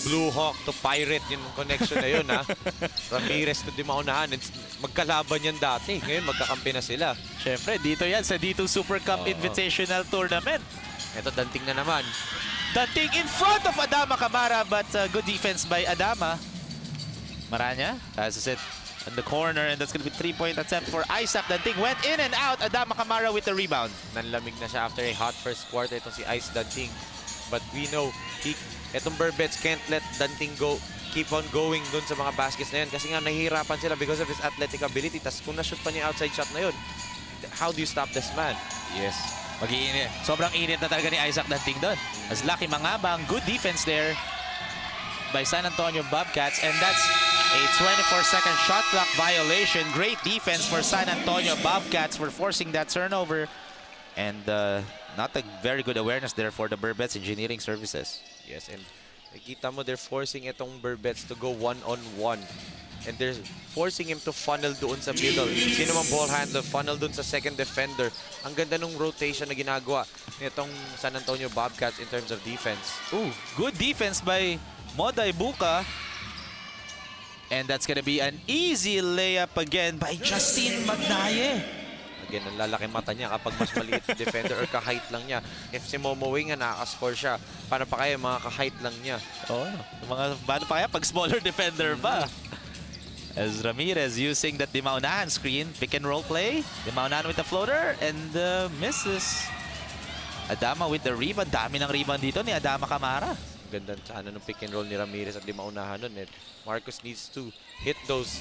Blue Hawk to Pirate yung connection na yun, ha? Ramirez to Di Maunahan. Magkalaban yan dati. Ngayon, magkakampi na sila. Siyempre, dito yan sa D2 Super Cup Invitational Tournament. Ito, danting na naman. Danting in front of Adama Camara, but good defense by Adama. Maranya passes it in the corner, and that's going to be 3-point attempt for Isaac. Danting went in and out. Adama Camara with the rebound. Nanlamig na siya after a hot first quarter. Itong si Ice Danting. But we know, itong BERBETS can't let Danting keep on going dun sa mga baskets na yun. Kasi nga, nahihirapan sila because of his athletic ability. Tas kung na-shoot pa niya outside shot na yun, how do you stop this man? Yes. Mag-iinit. Sobrang init na talaga ni Isaac Danting doon. As Lucky Mangabang, good defense there by San Antonio Bobcats. And that's a 24-second shot clock violation. Great defense for San Antonio Bobcats for forcing that turnover. And not a very good awareness there for the BERBETS Engineering Services. Yes, and nakita mo they're forcing itong BERBETS to go one-on-one and they're forcing him to funnel doon sa middle. Sino mang ball handler, funnel doon sa second defender. Ang ganda nung rotation na ginagawa nitong San Antonio Bobcats in terms of defense. Ooh, good defense by Moday Buka. And that's gonna be an easy layup again by Justine Magnaye. Again, ang lalaki mata niya kapag mas maliit na defender or ka-height lang niya. If si Momoe nga nakaka-score siya, paano pa kaya mga ka-height lang niya? Oh, paano pa kaya pag smaller defender pa? As Ramirez using that Dimaunahan screen, pick and roll play. Dimaunahan with the floater and misses. Adama with the rebound. Dami ng rebound dito ni Adama Camara. Ganda sana ng pick and roll ni Ramirez at di maunahan nun. Marcus needs to hit those.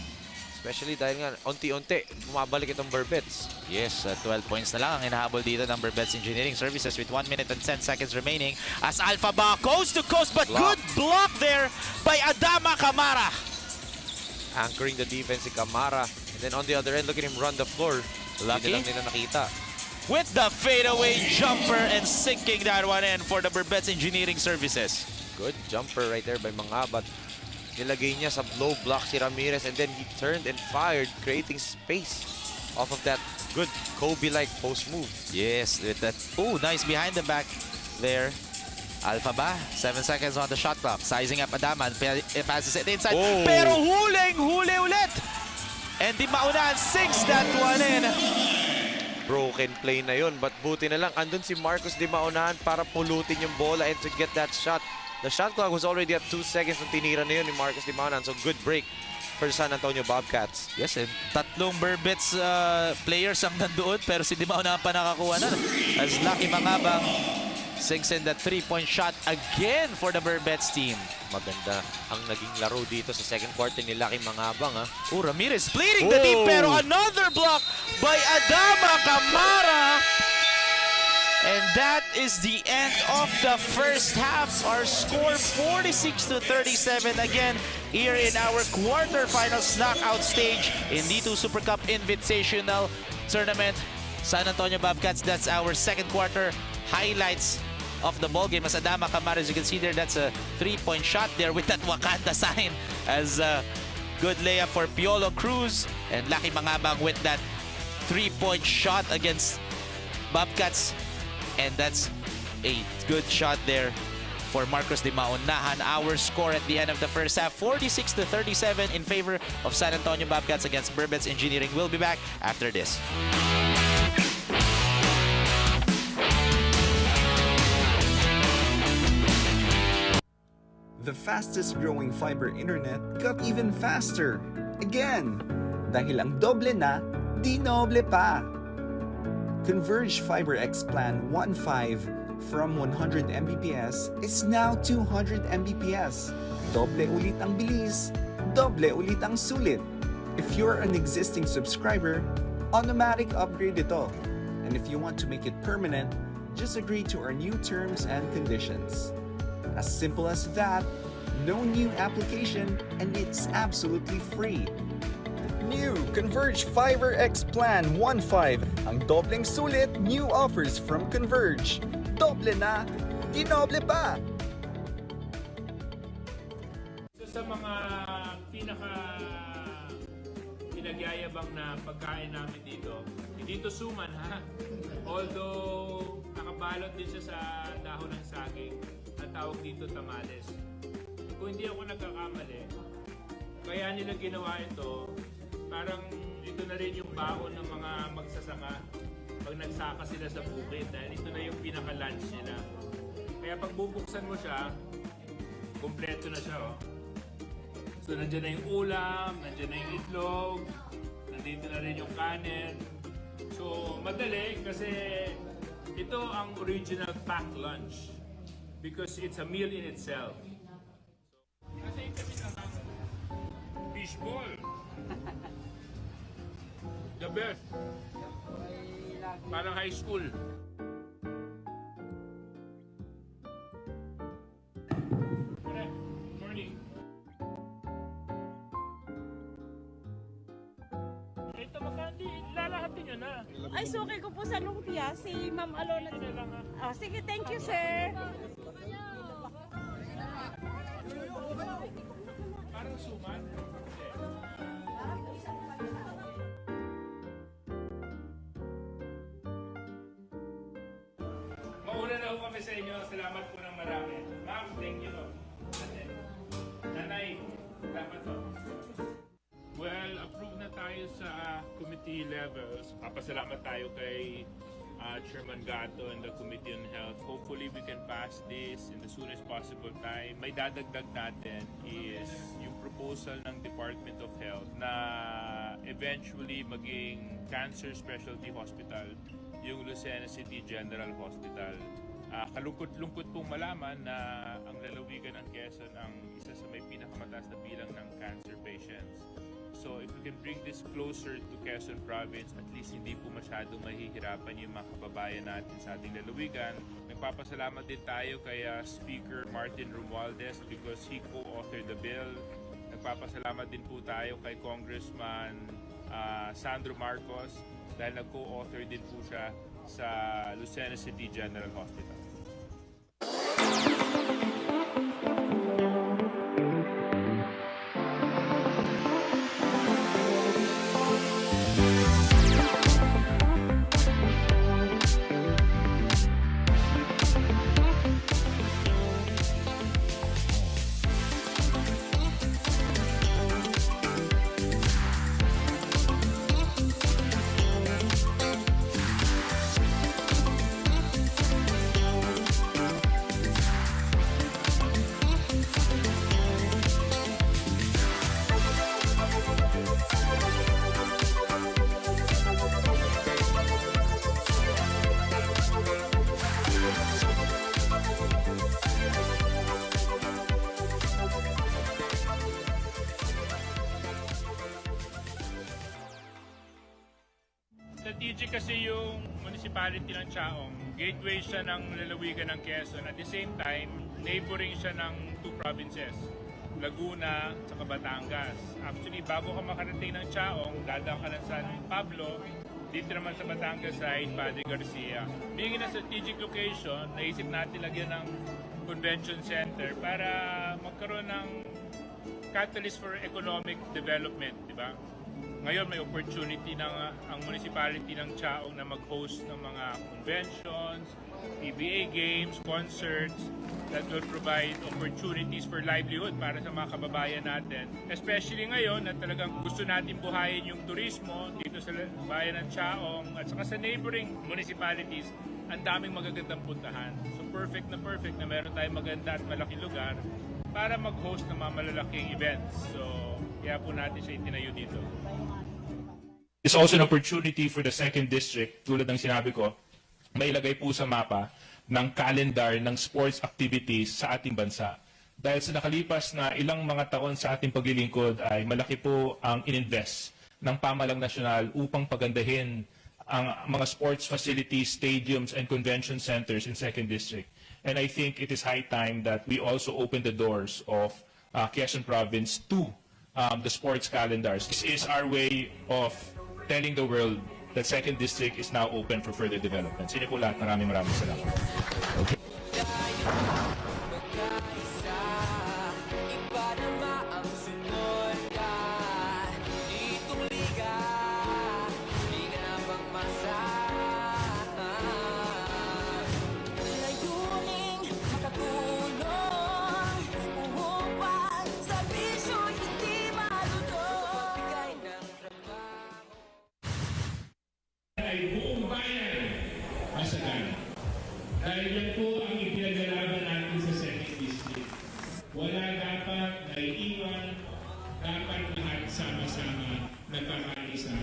Especially dahil nga, unti-unti, bumabalik itong BERBETS. Yes, 12 points na lang ang hinahabol dito ng BERBETS Engineering Services with 1 minute and 10 seconds remaining. As Alpha Ba coast to coast, but Block. good block there by Adama Camara. Anchoring the defense si Camara. And then on the other end, look at him run the floor. Lucky. Hindi na lang nila nakita. With the fadeaway jumper and sinking that one in for the BERBETS Engineering Services. Good jumper right there by Mangabat. Nilagay niya sa low block si Ramirez and then he turned and fired, creating space off of that good Kobe-like post move. Yes, with that. Oh, nice behind the back there. Alpha Ba, 7 seconds on the shot clock. Sizing up Adama, passes it inside. Oh. Pero huli ulit. And Dimaunahan sinks that one in. Broken play na yun, but buti na lang andun si Marcus Dimaunahan para pulutin yung bola and to get that shot. The shot clock was already at 2 seconds nung tinira na yun ni Marcus Dimaunahan, so good break for San Antonio Bobcats. Yes, and tatlong BERBETS players ang nandoon, pero si Dimaunahan pa nakakuha na. As Lucky Mangabang sinks in that 3-point shot again for the BERBETS team. Maganda ang naging laro dito sa second quarter ni Lucky Mangabang. Oh, Ramirez splitting the deep, pero another block by Adama Camara. And that is the end of the first half. Our score 46-37 again here in our quarterfinals knockout stage in D2 Super Cup Invitational Tournament. San Antonio Bobcats, that's our second quarter highlights of the ball game. As Adama Camara, as you can see there, that's a 3-point shot there with that Wakanda sign. As a good layup for Piolo Cruz, and Lucky Mangabang with that 3-point shot against Bobcats. And that's a good shot there for Marcos Dimaunahan. Our score at the end of the first half, 46-37 in favor of San Antonio Bobcats against BERBETS Engineering. We'll be back after this. The fastest growing fiber internet got even faster. Again! Dahil ang doble na, di noble pa! Converge Fiber X Plan 1.5 from 100 Mbps is now 200 Mbps. Doble ulit ang bilis, doble ulit ang sulit. If you're an existing subscriber, automatic upgrade ito. And if you want to make it permanent, just agree to our new terms and conditions. As simple as that, no new application, and it's absolutely free. New Converge Fiber X Plan 1.5. Ang dobleng sulit, new offers from Converge. Doble na, di noble pa! Sa mga pinaka pinagyayabang na pagkain namin dito, hindi to suman ha. Although nakabalot din siya sa dahon ng saging, at tawag dito tamales. Kung hindi ako nagkakamali, kaya nila ginawa ito, parang ito na rin yung baon ng mga magsasaka pag nagsaka sila sa bukid, dahil ito na yung pinaka-lunch nila. Kaya pag bubuksan mo siya, kumpleto na siya. Oh. So nandiyan na yung ulam, nandiyan na yung itlog, nandito na rin yung kanin. So madali kasi ito ang original packed lunch because it's a meal in itself. Kasi kami naman, fishball. The best. Parang high school. Morning. Ito magkandi, lalahatin nyo na. Ay, suki ko po sa lumpia, si Ma'am Alona. Ito lang ha. Oh, sige, thank you, sir. Parang suman. hello kami sa inyo. Salamat po ng marami. Ma'am, thank you. Nanay, salamat po. Well, approve na tayo sa committee levels. Papasalamat tayo kay Chairman Gato and the Committee on Health. Hopefully, we can pass this in the soonest possible time. May dadagdag natin is yung proposal ng Department of Health na eventually maging Cancer Specialty Hospital, yung Lucena City General Hospital. Kalungkot-lungkot pong malaman na ang lalawigan ng Quezon ang isa sa may pinakamataas na bilang ng cancer patients. So if we can bring this closer to Quezon Province, at least hindi po masyadong mahihirapan yung mga kababayan natin sa ating lalawigan. Nagpapasalamat din tayo kay Speaker Martin Romualdez because he co-authored the bill. Nagpapasalamat din po tayo kay Congressman Sandro Marcos dahil nag-co-author din po siya sa Lucena City General Hospital. Strategic kasi yung municipality ng Tiaong. Gateway siya ng lalawigan ng Quezon. At the same time, neighboring siya ng two provinces, Laguna at Batangas. Actually, bago ka makarating ng Tiaong, dadaan ka ng San Pablo, dito naman sa Batangas side, Padre Garcia. Being in a strategic location, naisip natin lagyan ng convention center para magkaroon ng catalyst for economic development, di ba? Ngayon may opportunity ng ang municipality ng Tiaong na mag-host ng mga conventions, PBA games, concerts that will provide opportunities for livelihood para sa mga kababayan natin. Especially ngayon na talagang gusto natin buhayin yung turismo dito sa bayan ng Tiaong at saka sa neighboring municipalities, ang daming magagandang puntahan. So perfect na meron tayong maganda at malaking lugar para mag-host ng mga malalaking events. So kaya po natin siya itinayo dito. It's also an opportunity for the second district, tulad ng sinabi ko, mailagay po sa mapa ng calendar ng sports activities sa ating bansa. Dahil sa nakalipas na ilang mga taon sa ating paglilingkod ay malaki po ang ininvest ng pamahalang nasyonal upang pagandahin ang mga sports facilities, stadiums, and convention centers in second district. And I think it is high time that we also open the doors of Quezon Province to the sports calendars. This is our way of telling the world that second district is now open for further development. Sino po lahat, maraming salamat. Okay. Ay buong bayan masagan. Dahil yan po ang ipinaglalaban natin sa second district. Wala dapat naiiwan, dapat lahat sama-sama nagkakaisa.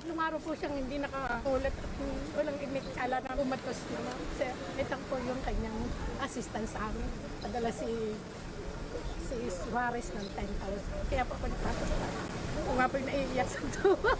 Tatlong araw po siyang hindi nakaulit at walang imik. Kala na umatos naman. Sir, ito po yung kanyang assistant sa amin. Padala si Suarez ng 10,000. Kaya po ako nagpapas pa. Ako nga po yung naiiyak sa tuwa.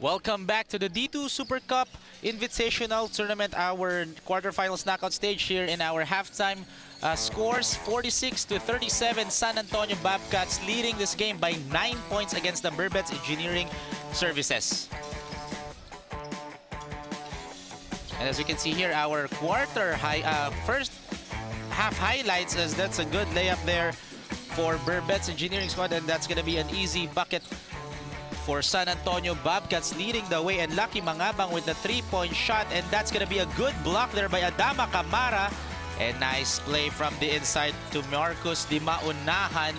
Welcome back to the D2 Super Cup Invitational Tournament, our quarterfinals knockout stage here in our halftime scores. 46-37, San Antonio BOBCATS leading this game by 9 points against the BERBETS Engineering Services. And as you can see here, our first half highlights, as that's a good layup there for BERBETS Engineering Squad, and that's going to be an easy bucket for San Antonio BOBCATS, leading the way, and Lucky Mangabang with the 3-point shot, and that's gonna be a good block there by Adama Camara, and nice play from the inside to Marcus Di Maunahan,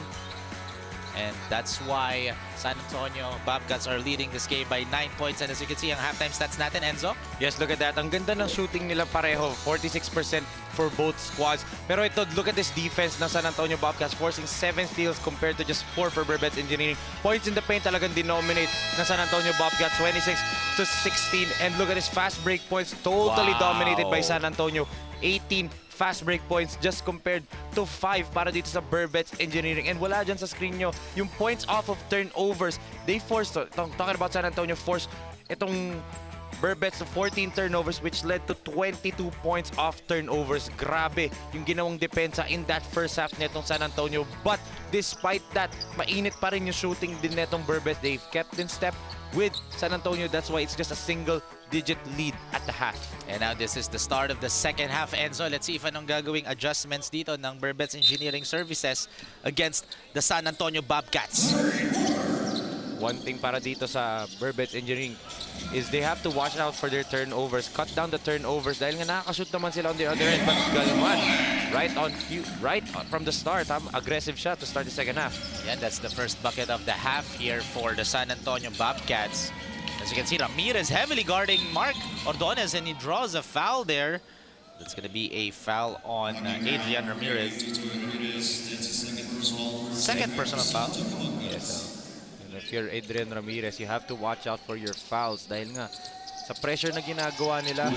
and that's why San Antonio BOBCATS are leading this game by 9 points. And as you can see, ang halftime stats natin, Enzo. Yes, look at that. Ang ganda ng shooting nila pareho. 46% for both squads. Pero ito, look at this defense ng San Antonio BOBCATS, forcing 7 steals compared to just 4 for BERBETS Engineering. Points in the paint talagang denominate ng San Antonio BOBCATS, 26-16. And look at this fast break points, totally dominated by San Antonio. 18 fast break points just compared to 5 para dito sa BERBETS Engineering. And wala dyan sa screen nyo, yung points off of turnovers. They forced, talking about San Antonio, forced itong BERBETS to 14 turnovers, which led to 22 points off turnovers. Grabe yung ginawang depensa in that first half netong San Antonio. But despite that, mainit pa rin yung shooting din netong BERBETS. They've kept in step with San Antonio. That's why it's just a single-digit lead at the half. And now this is the start of the second half, Enzo. Let's see if anong gagawing adjustments dito ng BERBETS Engineering Services against the San Antonio BOBCATS. One thing para dito sa BERBETS Engineering is they have to watch out for their turnovers. Cut down the turnovers dahil nga nakakashoot naman sila on the other end. But Galman, right from the start, aggressive shot to start the second half. Yeah, that's the first bucket of the half here for the San Antonio BOBCATS. As you can see, Ramirez heavily guarding Mark Ordonez, and he draws a foul there. That's going to be a foul on Adrian Ramirez. Second personal foul. Yes. And if you're Adrian Ramirez, you have to watch out for your fouls dahil nga sa pressure na ginagawa nila,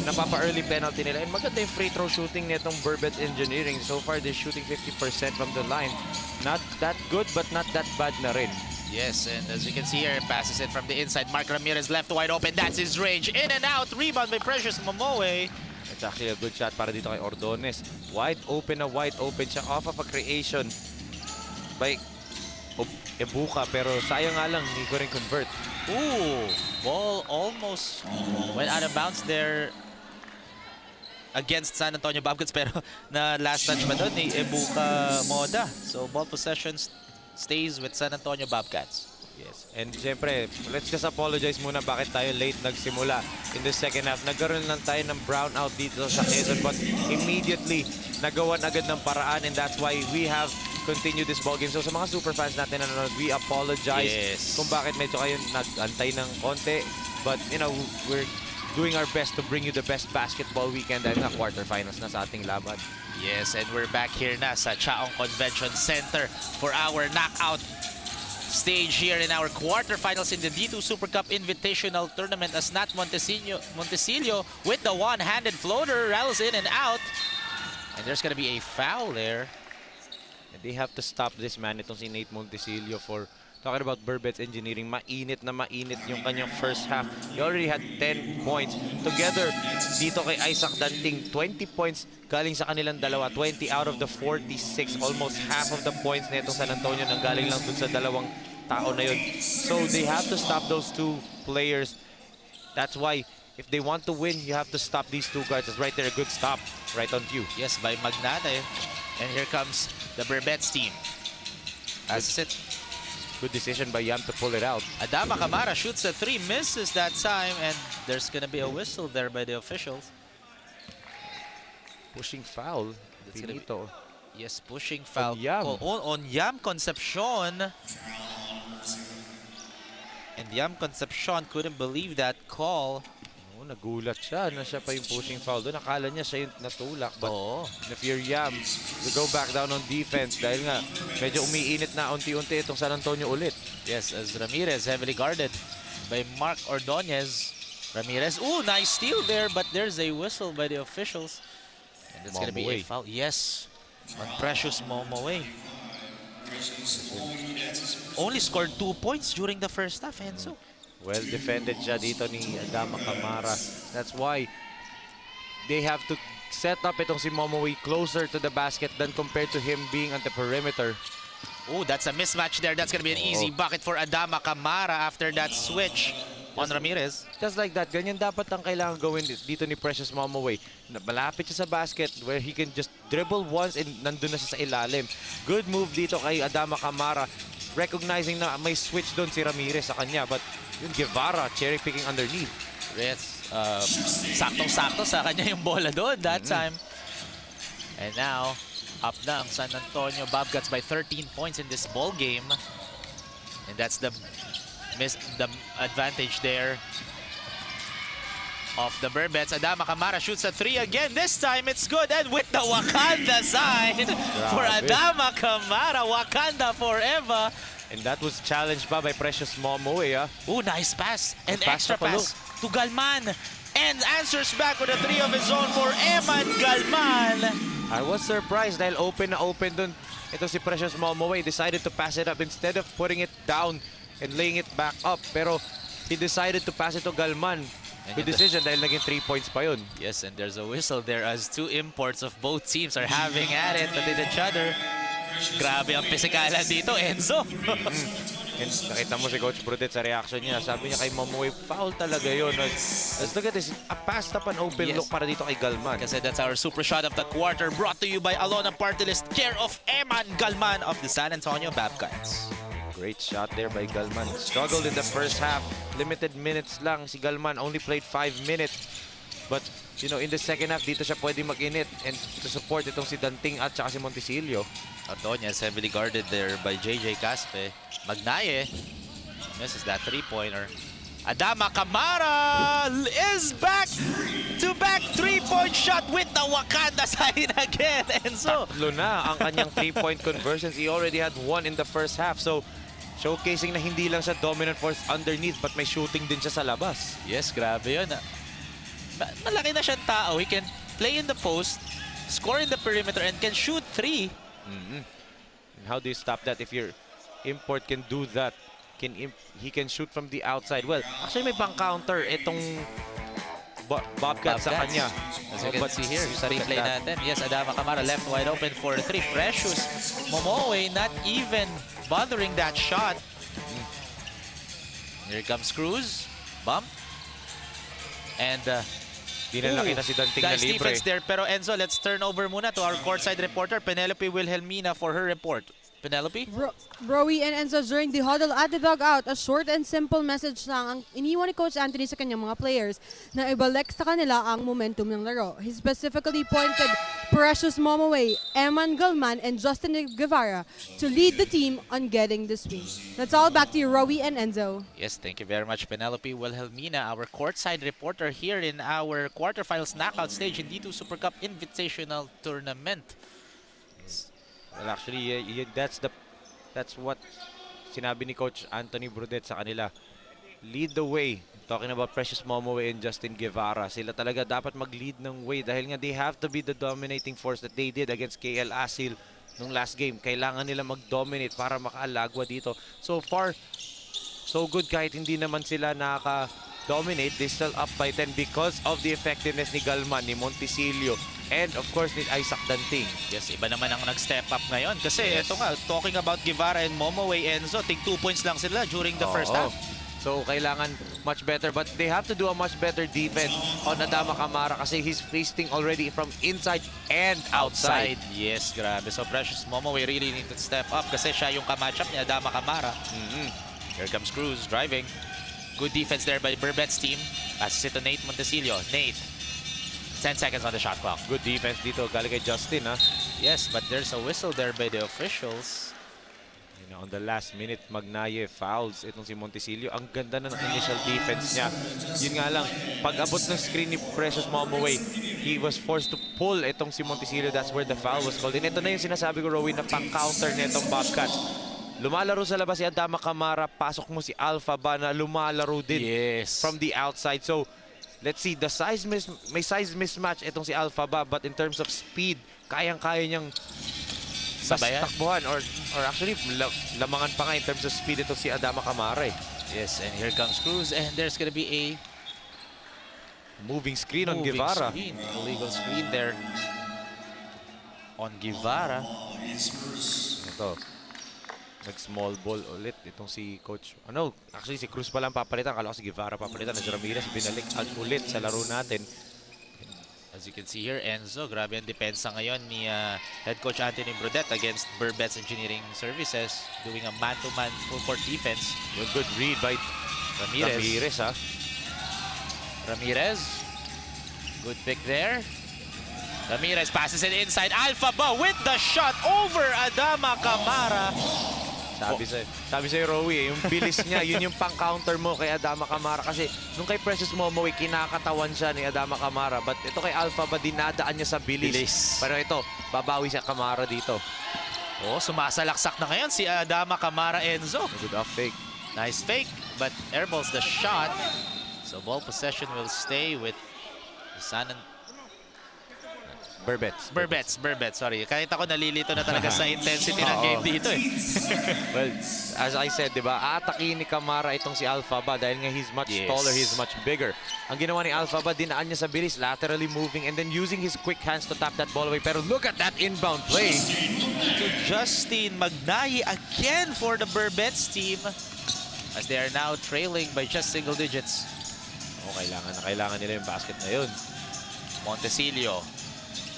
napapa-early penalty nila. And maganda yung free throw shooting nitong BERBETS Engineering. So far, they're shooting 50% from the line. Not that good, but not that bad na rin. Yes, and as you can see here, passes it from the inside. Mark Ramirez left wide open. That's his range. In and out. Rebound by Precious Momoe. It's actually a good shot para dito kay Ordonez. Wide open siya off of a creation by Ebuka, pero sayang nga lang, hindi ko rin convert. Ooh, ball almost went out of bounds there against San Antonio BOBCATS, pero na last touch ba doon ni Ebuka Moda. So ball possession stays with San Antonio BOBCATS. Yes, and siyempre, let's just apologize muna bakit tayo late nagsimula in the second half. Nagkaroon lang tayo ng brownout dito sa Quezon, but immediately nagawan agad ng paraan, and that's why we have continued this ballgame. So sa mga super fans natin na nanonood, we apologize kung bakit medyo kayo nag-antay ng konti. But, you know, we're doing our best to bring you the best basketball weekend dahil nga quarterfinals na sa ating laban. Yes, and we're back here na sa Tiaong Convention Center for our knockout stage here in our quarterfinals in the D2 Super Cup Invitational Tournament, as Nat Montesilio with the one-handed floater rattles in and out. And there's going to be a foul there. And they have to stop this man, itong si Nate Montesilio, for talking about BERBETS Engineering. Mainit na mainit yung kanyang first half. He already had 10 points. Together, dito kay Isaac Danting, 20 points galing sa kanilang dalawa. 20 out of the 46. Almost half of the points na itong San Antonio nang galing lang dun sa dalawang tao na yun. So they have to stop those two players. That's why, if they want to win, you have to stop these two guards. It's right there, a good stop. Right on cue. Yes, by Magnate. And here comes the BERBETS team. As it. Good decision by Yam to pull it out. Adama Camara shoots a 3, misses that time, and there's going to be a whistle there by the officials. Pushing foul. Finito. Yes, pushing foul. On Yam. On Yam Concepcion. And Yam Concepcion couldn't believe that call. Oh, nagulat siya na siya pa yung pushing foul doon. Akala niya siya yung natulak. But if you're Yam, you go back down on defense dahil nga medyo umiinit na unti-unti itong San Antonio ulit. Yes, as Ramirez heavily guarded by Mark Ordonez. Ramirez, ooh, nice steal there, but there's a whistle by the officials. And it's going to be a foul. Yes, on Precious Momoe. Only scored 2 points during the first half, Enzo. Well defended siya dito ni Adama Camara. That's why they have to set up itong si Momoe closer to the basket than compared to him being on the perimeter. Oh, that's a mismatch there. That's gonna be an easy bucket for Adama Camara after that switch on Ramirez. Just like that, ganyan dapat ang kailangan gawin dito ni Precious Momoe. Malapit siya sa basket where he can just dribble once and nandun na siya sa ilalim. Good move dito kay Adama Camara. Recognizing na may switch doon si Ramirez sa kanya. But yung Guevara cherry picking underneath. Yes, saktong-sakto sa kanya yung bola doon that time. And now, up na ang San Antonio Bobcats by 13 points in this ball game. And that's the advantage there of the BERBETS. Adama Camara shoots a 3 again. This time it's good. And with the Wakanda sign for Adama Camara. Wakanda forever. And that was challenged by Precious Momoe. Ooh, nice pass. And Pass extra na palo. pass to Galman. And answers back with a 3 of his own for Eman Galman. I was surprised dahil open na open dun. Ito si Precious Momoe decided to pass it up instead of putting it down and laying it back up. Pero he decided to pass it to Galman. Good decision dahil naging 3 points pa yun. Yes, and there's a whistle there as two imports of both teams are having at it with each other. Grabe ang pisikalan dito, Enzo. And nakita mo si Coach Brudet sa reaction niya. Sabi niya kay Momoe, foul talaga yun. Let's look at this. A pass up an open look para dito kay Galman. Kasi that's our super shot of the quarter brought to you by Alona Party List, care of Eman Galman of the San Antonio Bobcats. Great shot there by Galman. Struggled in the first half. Limited minutes lang si Galman. Only played 5 minutes. But, you know, in the second half, dito siya pwede mag-init and to support itong si Danting at saka si Montesilio. Ordonez heavily guarded there by JJ Caspe. Magnaye misses that three-pointer. Adama Camara is back to back 3-point shot with the Wakanda sign again. And so, Tatlo na ang kanyang 3-point conversions. He already had 1 in the first half. So, showcasing na hindi lang siya dominant force underneath but may shooting din siya sa labas. yes, grabe yun. Malaki na siyang tao. He can play in the post, score in the perimeter, and can shoot 3. And how do you stop that if your import can do that? He can shoot from the outside. Well, actually may pang counter itong Bobcats sa kanya. As you can see here sa replay natin. Yes, Adama Camara left wide open for 3. Precious Momoe not even bothering that shot. Here comes Cruz. Bump. And Di na nakita si Danting na nice libre. defense there. Pero Enzo, let's turn over muna to our courtside reporter, Penelope Wilhelmina, for her report. Penelope? Rowie and Enzo, during the huddle at the dugout, a short and simple message lang ang iniwan ni Coach Anthony sa kanyang mga players na ibalik sa kanila ang momentum ng laro. He specifically pointed Precious Momoe, Eman Galman, and Justin Guevara to lead the team on getting this win. That's all. Back to you, Rowie and Enzo. Yes, thank you very much, Penelope Wilhelmina, our courtside reporter here in our quarterfinals knockout stage in D2 Super Cup Invitational Tournament. Well, actually, that's what sinabi ni Coach Anthony Brudet sa kanila. Lead the way. Talking about Precious Momoe and Justin Guevara. Sila talaga dapat mag-lead ng way dahil nga they have to be the dominating force that they did against KL Asil nung last game. Kailangan nila mag-dominate para makaalagwa dito. So far, so good kahit hindi naman sila nakaka-dominate. They still up by 10 because of the effectiveness ni Galman, ni Montesilio, and of course ni Isaac Danting. Yes, iba naman ang nag-step up ngayon. Kasi ito nga, talking about Guevara and Momoe, Enzo, tig 2 points lang sila during the first half. So kailangan much better, but they have to do a much better defense on Adama Camara kasi he's feasting already from inside and outside. Yes, grabe. So Precious Momoe really need to step up kasi siya yung kamatchup ni Adama Camara. Here comes Cruz driving. Good defense there by BERBETS team. Passes it to Nate Montesilio. Nate, 10 seconds on the shot clock. Good defense dito galing kay Justin, ha? Yes, but there's a whistle there by the officials. You know, on the last minute, Magnaye fouls itong si Montesilio. Ang ganda na ng initial defense niya. Yun nga lang, pag-abot ng screen ni Precious Momoe, he was forced to pull itong si Montesilio. That's where the foul was called. And ito na yung sinasabi ko, Rowie, na pang-counter na itong Bobcats. Lumalaro sa labas si Adama Camara, pasok mo si Alpha ba na lumalaro din from the outside. So, let's see, the may size mismatch itong si Alpha ba, but in terms of speed, kayang-kaya niyang sabayan. Takbuhan or actually lamangan pa nga in terms of speed itong si Adama Camara. Yes, and here comes Cruz, and there's gonna be a Moving screen on moving Guevara. screen, illegal screen there on Guevara. Ito. Nag-small ball ulit itong si Coach. Actually si Cruz pa lang papalitan. Kala ko si Guevara papalitan. Si Ramirez binalik ulit sa laro natin. As you can see here, Enzo, grabe ang depensa ngayon ni head coach Anthony Brodet against BERBETS Engineering Services, doing a man-to-man full-court defense. Good read by Ramirez. Ramirez, ha? Ramirez, good pick there. Ramirez passes it inside. Alphaba with the shot over Adama Camara. Sabi sa'yo, Rowie, yung bilis niya, yun yung pang-counter mo kay Adama Camara. Kasi nung kay Precious Momoy, kinakatawan siya ni Adama Camara. But ito kay Alphaba, dinadaan niya sa bilis. Pero ito, babawi siya Camara dito. Oh, sumasalaksak na ngayon si Adama Camara, Enzo. Good off fake. Nice fake, but airballs the shot. So ball possession will stay with BERBETS, sorry. Kahit ako nalilito na talaga sa intensity ng game dito eh. Well, as I said, di ba, atakin ni Camara itong si Alphaba dahil nga he's much taller, he's much bigger. Ang ginawa ni Alphaba, dinaan niya sa bilis, laterally moving and then using his quick hands to tap that ball away. Pero look at that inbound play. To Justin Magnayi again for the BERBETS team as they are now trailing by just single digits. Oh, kailangan nila yung basket na yun. Montecillo.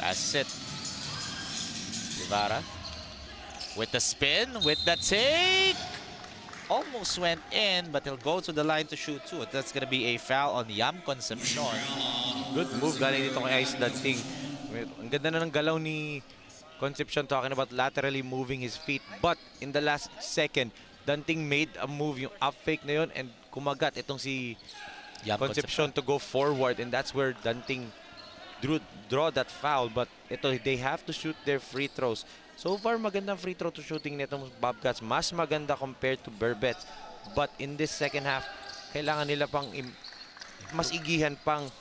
That's it. Guevara with the spin, with the take. Almost went in, but he'll go to the line to shoot two. That's gonna be a foul on Yam Concepcion. Good move galing dito kay Ice Danting. Ang ganda na ng galaw ni Concepcion, talking about laterally moving his feet. But in the last second, Danting made a move, yung up fake na yun, and kumagat itong si Yam Concepcion to go forward, and that's where Danting draw that foul. But ito, they have to shoot their free throws. So far, magandang free throw to shooting nitong Bobcats. Mas maganda compared to BERBETS. But in this second half, kailangan nila pang mas igihan pang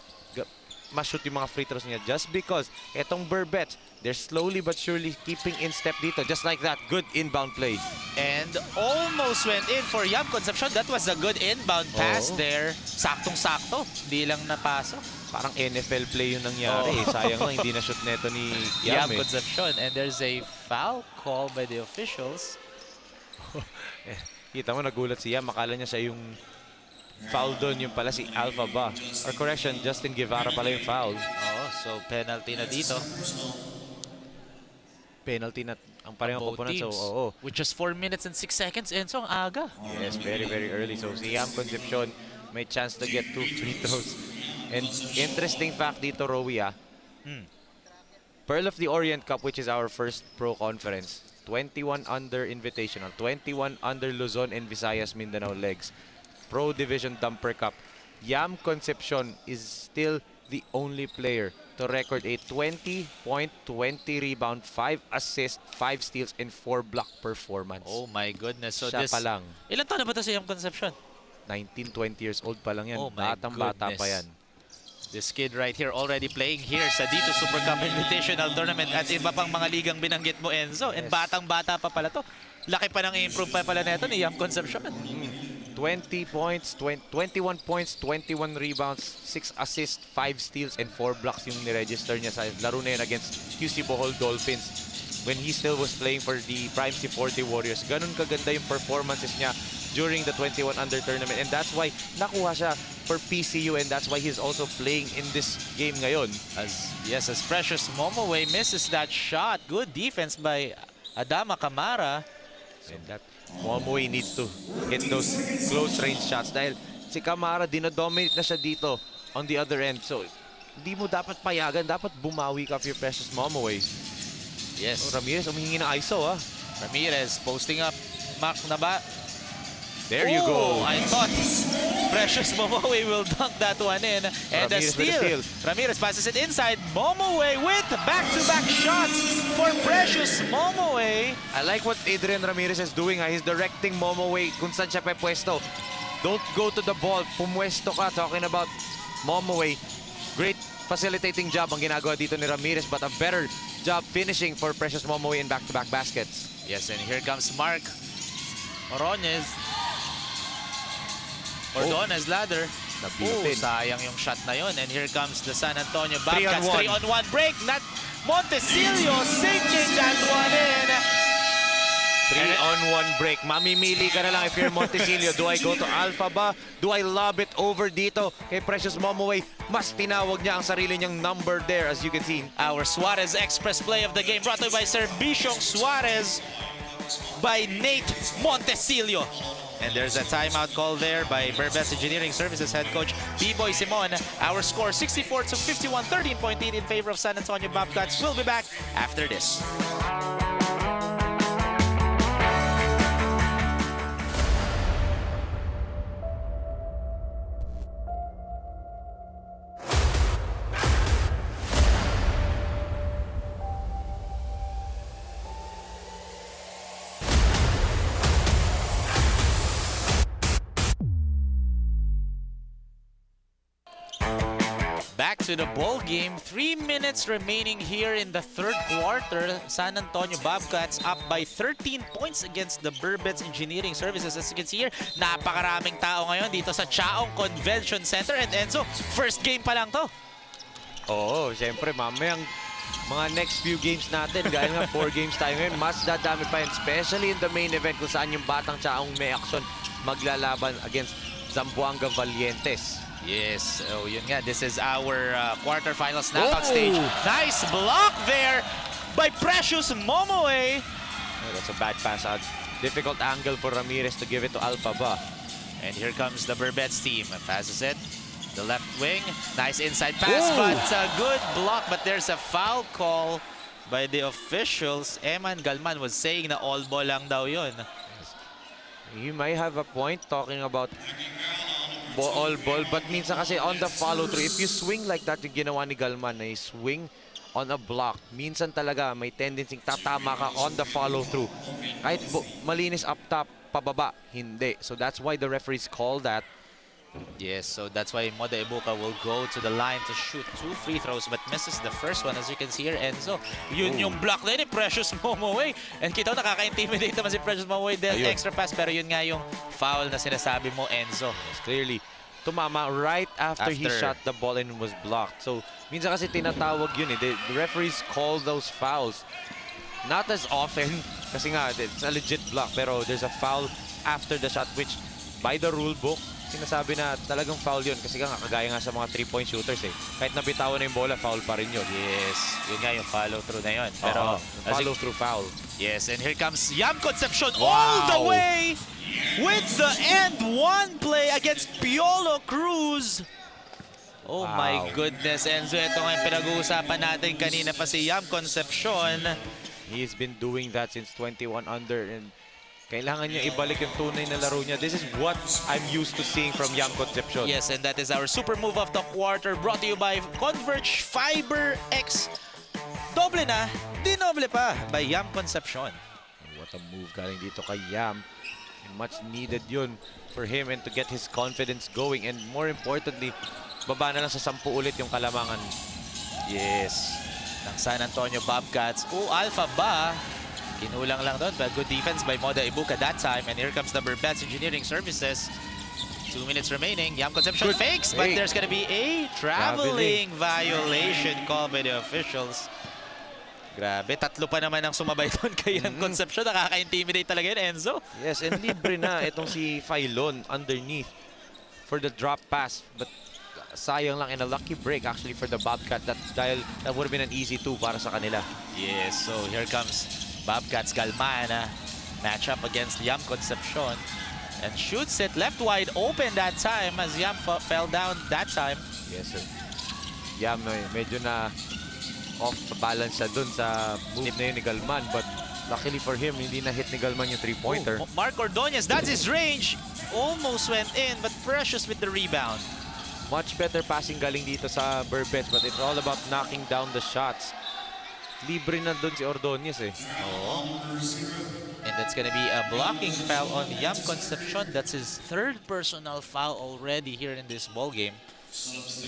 mas-shoot yung mga free throws niya. Just because itong BERBETS, they're slowly but surely keeping in step dito. Just like that, good inbound play. And almost went in for Yam Concepcion. That was a good inbound pass there. Saktong-sakto. Di lang napasok. Parang NFL play yung nangyari. Sayang lang, hindi na shoot neto ni Yam. Concepcion. And there's a foul call by the officials. Kita mo, nagulat si Yam. Akala niya siya yung foul doon. Yung pala si Alphaba. Or correction, Justin Guevara pala yung foul. Oh, so penalty na dito. Penalty na ang parehong component. So, with just 4 minutes and 6 seconds. And so, ang aga. Yes, very, very early. So, si Yam Concepcion may chance to get 2 free throws. And interesting fact dito, Rowie, Pearl of the Orient Cup, which is our first pro conference, 21 under Invitational, 21 under Luzon and Visayas Mindanao legs. Pro Division Dumper Cup. Yam Concepcion is still the only player to record a 20-point, 20-rebound, 5 assists, 5 steals, and 4 block performance. Oh my goodness. So siya pa lang. Ilan taon na ba ito si Yam Concepcion? 19, 20 years old pa lang yan. Oh my Batang-bata pa yan. This kid right here already playing here sa Dito Super Cup Invitational Tournament at iba pang mga ligang binanggit mo, Enzo. And batang-bata pa pala to. Laki pa ng improve pa pala neto ni Yam Concepcion. 20 points, 21 points, 21 rebounds, 6 assists, 5 steals, and 4 blocks yung niregister niya sa laro na yun against QC Bohol Dolphins when he still was playing for the Prime C40 Warriors. Ganun kaganda yung performances niya during the 21 under tournament, and that's why nakuha siya for PCU, and that's why he's also playing in this game ngayon. As Precious Momoe misses that shot. Good defense by Adama Camara. And that Momoe needs to hit those close range shots dahil si Camara dinodominate na siya dito on the other end. So hindi mo dapat payagan, dapat bumawi ka for your Precious Momoe. Yes. Oh, Ramirez umihingi ng ISO, Ramirez posting up. Mark na ba? There you go. I thought Precious Momoe will dunk that one in. And a steal. Ramirez passes it inside. Momoe with back-to-back shots for Precious Momoe. I like what Adrian Ramirez is doing. He's directing Momoe kung saan siya pwesto. Don't go to the ball. Pumwesto ka. Talking about Momoe. Great facilitating job ang ginagawa dito ni Ramirez, but a better job finishing for Precious Momoe in back-to-back baskets. Yes, and here comes Mark Oroñez. Ordonez ladder. Napitin. Sayang yung shot na yon. And here comes the San Antonio 3 on Bobcats. 3-on-1 break. Not Montesilio sinking that one in. 3-on-1 break. Mamimili ka na lang if you're Montesilio. Do I go to Alpha ba? Do I lob it over dito kay Precious Momoway? Mas tinawag niya ang sarili niyang number there, as you can see. Our Suarez Express play of the game brought to you by Sir Bishong Suarez by Nate Montesilio. And there's a timeout call there by BERBETS Engineering Services head coach B-Boy Simon. Our score 64-51, 13.8 in favor of San Antonio Bobcats. We'll be back after this. Back to the ball game. 3 minutes remaining here in the third quarter. San Antonio Bobcats up by 13 points against the BERBETS Engineering Services. As you can see here, napakaraming tao ngayon dito sa Tiaong Convention Center. And Enzo, first game pa lang to. Oo, siyempre mamayang mga next few games natin, dahil nga 4 games tayo ngayon, mas dadami pa yun, especially in the main event kung saan yung batang Tiaong may action maglalaban against Zamboanga Valientes. Yes, oh yun nga. This is our quarterfinals knockout stage. Nice block there by Precious Momoway. Oh, that's a bad pass out. Difficult angle for Ramirez to give it to Alpha ba. And here comes the BERBETS team. Passes it. The left wing. Nice inside pass, but a good block. But there's a foul call by the officials. Eman Galman was saying na all ball lang daw yun. You might have a point talking about all ball, but minsan kasi on the follow through, if you swing like that, yung ginawa ni Galman na swing on a block, minsan talaga may tendency tatama ka on the follow through. Kahit malinis up top, pababa, hindi. So that's why the referees call that. Yes, so that's why Moda Ibuka will go to the line to shoot 2 free throws but misses the first one, as you can see here. Enzo, yun yung block na ni Precious Momoway. And kita nakaka-intimidate naman si Precious Momoway dahil extra pass, pero yun nga yung foul na sinasabi mo, Enzo. Yes, clearly, tumama right after he shot the ball and was blocked. So, minsan kasi tinatawag yun eh. The referees call those fouls. Not as often, kasi nga, it's a legit block, pero there's a foul after the shot, which by the rule book, sinasabi na talagang foul yun kasi nga kagaya nga sa mga 3-point shooters eh. Kahit nabitawan na yung bola, foul pa rin yun. Yes, yun nga yung follow-through na yun. Pero follow-through foul. Yes, and here comes Yam Concepcion all the way with the end one play against Piolo Cruz. Oh my goodness, Enzo, ito nga yung pinag-uusapan natin kanina pa si Yam Concepcion. He's been doing that since 21 under and kailangan niya ibalik yung tunay na laro niya. This is what I'm used to seeing from Yam Concepcion. Yes, and that is our super move of the quarter brought to you by Converge Fiber X. Doble na, dinoble pa by Yam Concepcion. What a move galing dito kay Yam. And much needed yun for him and to get his confidence going. And more importantly, baba na lang sa 10 ulit yung kalamangan. Yes, ng San Antonio Bobcats. Alpha ba? Kinulang lang doon, but good defense by Moda Ibuka that time. And here comes the BERBETS Engineering Services. 2 minutes remaining. Yam Concepcion fakes, but there's gonna be a traveling violation called by the officials. Grabe, 3 pa naman ang sumabay doon kay Yam Concepcion. Nakaka-intimidate talaga yun, Enzo. Yes, and libre na itong si Failon underneath for the drop pass. But sayang lang, and a lucky break actually for the Bobcat that would have been an easy 2 para sa kanila. Yes, so here comes Bobcats Galman, match up against Yam Concepcion, and shoots it left wide open that time as Yam fell down that time. Yes, sir. Yam medyo na off balance siya dun sa move na yun ni Galman, but luckily for him, hindi na hit ni Galman yung 3-pointer. Mark Ordonez, that's his range. Almost went in, but Precious with the rebound. Much better passing galing dito sa BERBETS, but it's all about knocking down the shots. Libre na doon si Ordonez eh. And that's gonna be a blocking foul on Yam Concepcion. That's his 3rd personal foul already here in this ball game.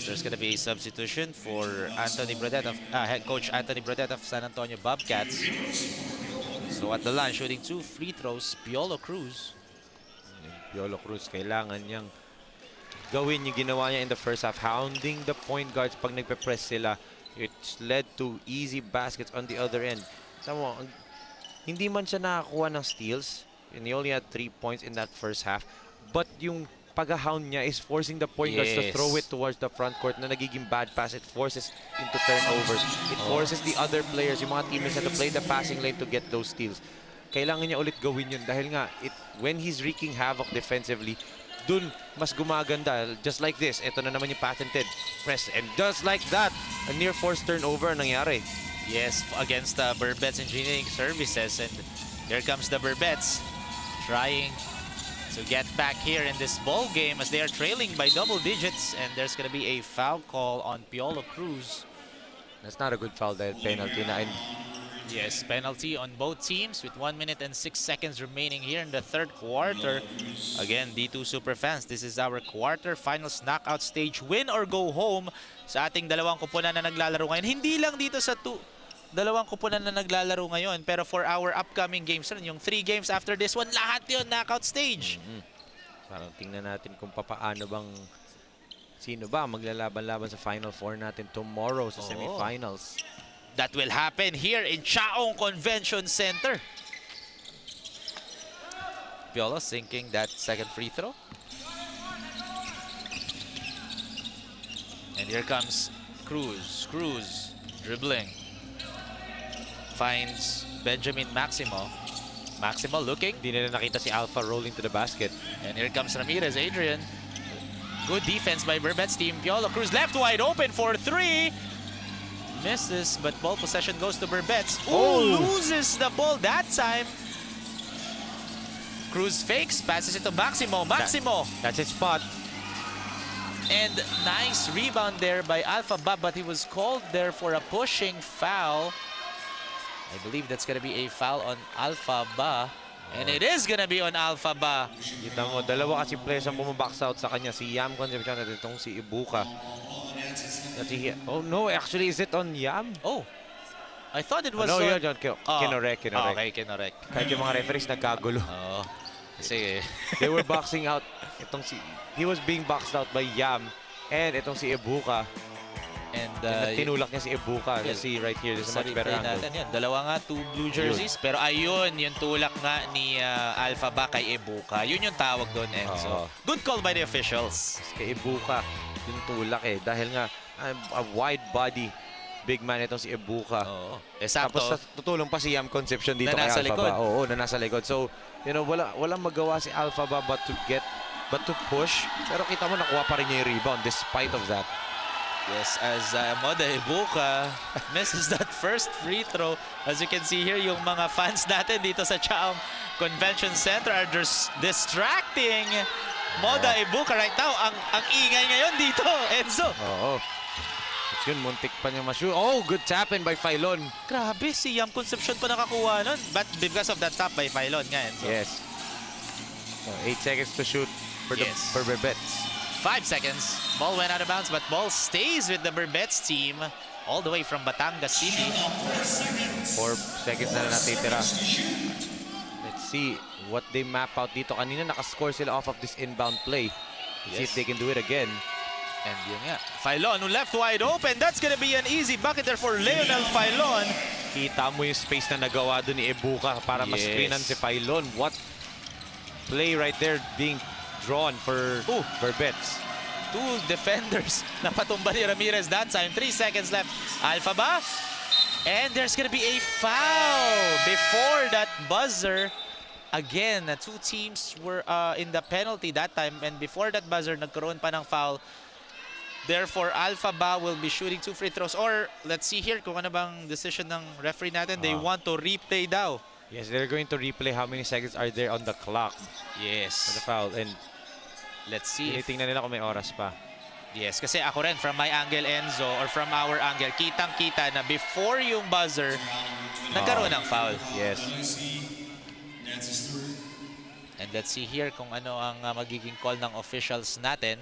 There's gonna be a substitution for Anthony Brodet of head coach Anthony Brodet of San Antonio Bobcats. So at the line, shooting 2 free throws, Piolo Cruz. Piolo Cruz, kailangan niyang gawin yung ginawa niya in the first half, hounding the point guards pag nagpe-press sila. It's led to easy baskets on the other end. Tama mo, hindi man siya nakakuha ng steals, and he only had 3 points in that first half, but yung pag-hound niya is forcing the point guards to throw it towards the front court na nagiging bad pass. It forces into turnovers. It forces the other players, yung mga teammates na to play the passing lane to get those steals. Kailangan niya ulit gawin yun dahil nga when he's wreaking havoc defensively, dun mas gumaganda. Just like this, ito na naman yung patented press. And just like that, a near forced turnover ang nangyari. Yes, against the BERBETS Engineering Services. And here comes the BERBETS trying to get back here in this ball game as they are trailing by double digits. And there's going to be a foul call on Piolo Cruz. That's not a good foul dahil penalty na. Yes, penalty on both teams with 1 minute and 6 seconds remaining here in the third quarter. Again, D2 Superfans, this is our quarterfinals knockout stage. Win or go home sa ating dalawang kupunan na naglalaro ngayon. Hindi lang dito sa dalawang kupunan na naglalaro ngayon, pero for our upcoming games rin, yung 3 games after this one, lahat yun knockout stage. Parang tingnan natin kung paano bang sino ba maglalaban-laban sa Final Four natin tomorrow sa semifinals. That will happen here in Tiaong Convention Center. Piolo sinking that second free throw. And here comes Cruz. Cruz dribbling. Finds Benjamin Maximo. Maximo looking. Di nila nakita si Alpha rolling to the basket. And here comes Ramirez, Adrian. Good defense by BERBETS team. Piolo Cruz left wide open for 3. Misses, but ball possession goes to BERBETS. Loses the ball that time. Cruz fakes, passes it to Maximo. Maximo! That's his spot. And nice rebound there by Alpha Ba, but he was called there for a pushing foul. I believe that's gonna be a foul on Alpha Ba. And it is gonna be on Alpha Ba. Kita mo, dalawa kasi players ang bumabox out sa kanya. Si Yam Concepcion at itong si Ibuka. Oh no, actually, is it on Yam? Oh, I thought it was no, on... yun, kinorek. Okay, kinorek. Kahit yung mga referees nagkagulo. Oo. Kasi... They were boxing out. He was being boxed out by Yam and itong si Ibuka. And tinulak niya si Ibuka. Let's see right here. There's a much better angle. Natin, dalawa nga, 2 blue jerseys. Pero ayun, yung tulak nga ni Alpha Ba kay Ibuka. Yun yung tawag doon, Enzo. Good call by the officials. Kay Ibuka, yung tulak dahil nga a wide body big man itong si Ibuka. Sakto. Tapos tutulong pa si Yam Concepcion dito kay Alpha Ba. Oo, na nasa likod. So, you know, walang magawa si Alpha Ba but to push. Pero kita mo, nakuha pa rin niya yung rebound despite of that. Yes, as Moda Ibuka misses that first free throw. As you can see here, yung mga fans natin dito sa Tiaong Convention Center are just distracting Moda Ibuka right now. Ang ingay ngayon dito, Enzo. Oo. It's yun, muntik pa niya ma-shoot. Oh, good tap-in by Phylon. Grabe, si Yam Concepcion pa nakakuha nun. But because of that tap by Phylon nga, Enzo. Yes. So, 8 seconds to shoot for the BERBETS. 5 seconds. Ball went out of bounds, but ball stays with the BERBETS team all the way from Batangas City. 4 seconds na natitira. Let's see what they map out dito. Kanina nakascore sila off of this inbound play. Let's see if they can do it again. And yun nga. Phylon who left wide open. That's gonna be an easy bucket there for Leonel Phylon. Kita mo yung space na nagawa doon ni Ibuka para ma-screenan si Phylon. What play right there being drawn for BERBETS. 2 defenders na patumba ni Ramirez that time. 3 seconds left. Alpha Ba. And there's gonna be a foul before that buzzer. Again, 2 teams were in the penalty that time. And before that buzzer, nagkaroon pa ng foul. Therefore, Alpha Ba will be shooting 2 free throws. Or, let's see here kung ano bang decision ng referee natin. They want to replay daw. Yes, they're going to replay how many seconds are there on the clock. Yes. For the foul. And let's see. Tinitingnan nila kung may oras pa. Yes, kasi ako rin, from my angle, Enzo, or from our angle, kitang-kita na before yung buzzer, nagkaroon ng foul. Yes. And let's see here kung ano ang magiging call ng officials natin.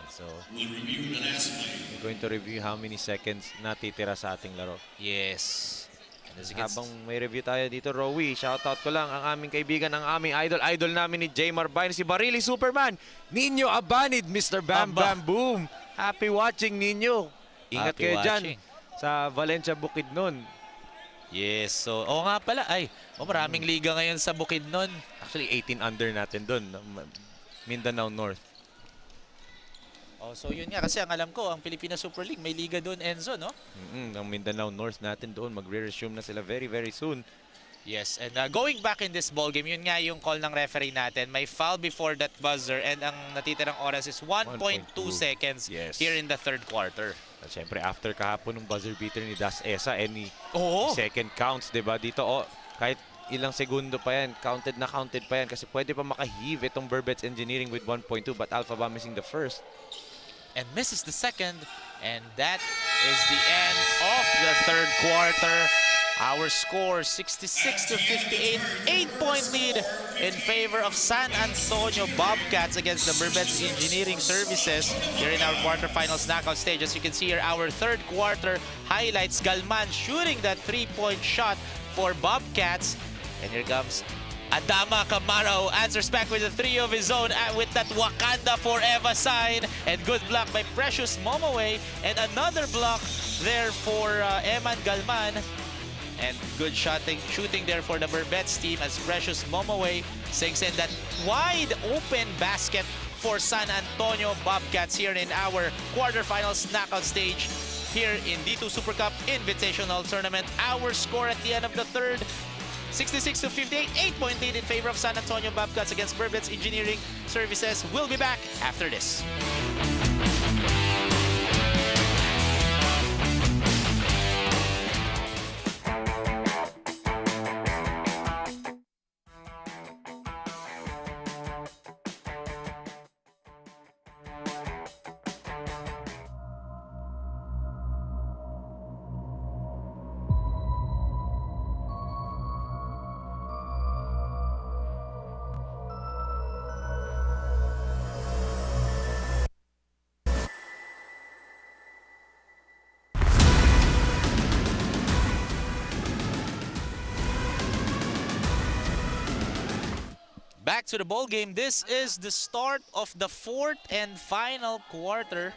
So, we're going to review how many seconds natitira sa ating laro. Yes. And As you can Habang may review tayo dito, Rowie, shoutout ko lang ang aming kaibigan, ang aming idol namin ni Jay Marbine, si Barili Superman, Nino Abanid, Mr. Bam Aba. Bam Boom. Happy watching, Nino. Ingat Happy kayo dyan watching. sa Valencia, Bukidnon. Yes, so nga pala maraming liga ngayon sa Bukidnon. Actually, 18 under natin doon, Mindanao North. So yun nga, kasi ang alam ko, ang Pilipinas Super League, may liga doon, Enzo, no? Ang Mindanao North natin doon, magre-resume na sila very, very soon. Yes, and going back in this ball game, yun nga yung call ng referee natin. May foul before that buzzer and ang natitirang oras is 1.2 seconds here in the third quarter. At syempre, after kahapon ng buzzer beater ni Das Esa, any Oo. second counts, diba? Dito, kahit ilang segundo pa yan, counted pa yan kasi pwede pa makahive itong BERBETS Engineering with 1.2 but Alphaba missing the first. And misses the second, and that is the end of the third quarter. Our score 66-58, 8-point lead in favor of San Antonio Bobcats against the BERBETS Engineering Services here in our quarterfinals knockout stage. As you can see here, our third quarter highlights Galman shooting that three-point shot for Bobcats. And here comes Adama Camaro, answers back with a three of his own with that Wakanda Forever sign. And good block by Precious Momoway. And another block there for Eman Galman. And good shooting there for the BERBETS team as Precious Momoway sinks in that wide open basket for San Antonio Bobcats here in our quarterfinals knockout stage here in D2 Super Cup Invitational Tournament. Our score at the end of the third, 66-58, 8-point lead in favor of San Antonio Bobcats against BERBETS Engineering Services. We'll be back after this. Back to the ball game. This is the start of the fourth and final quarter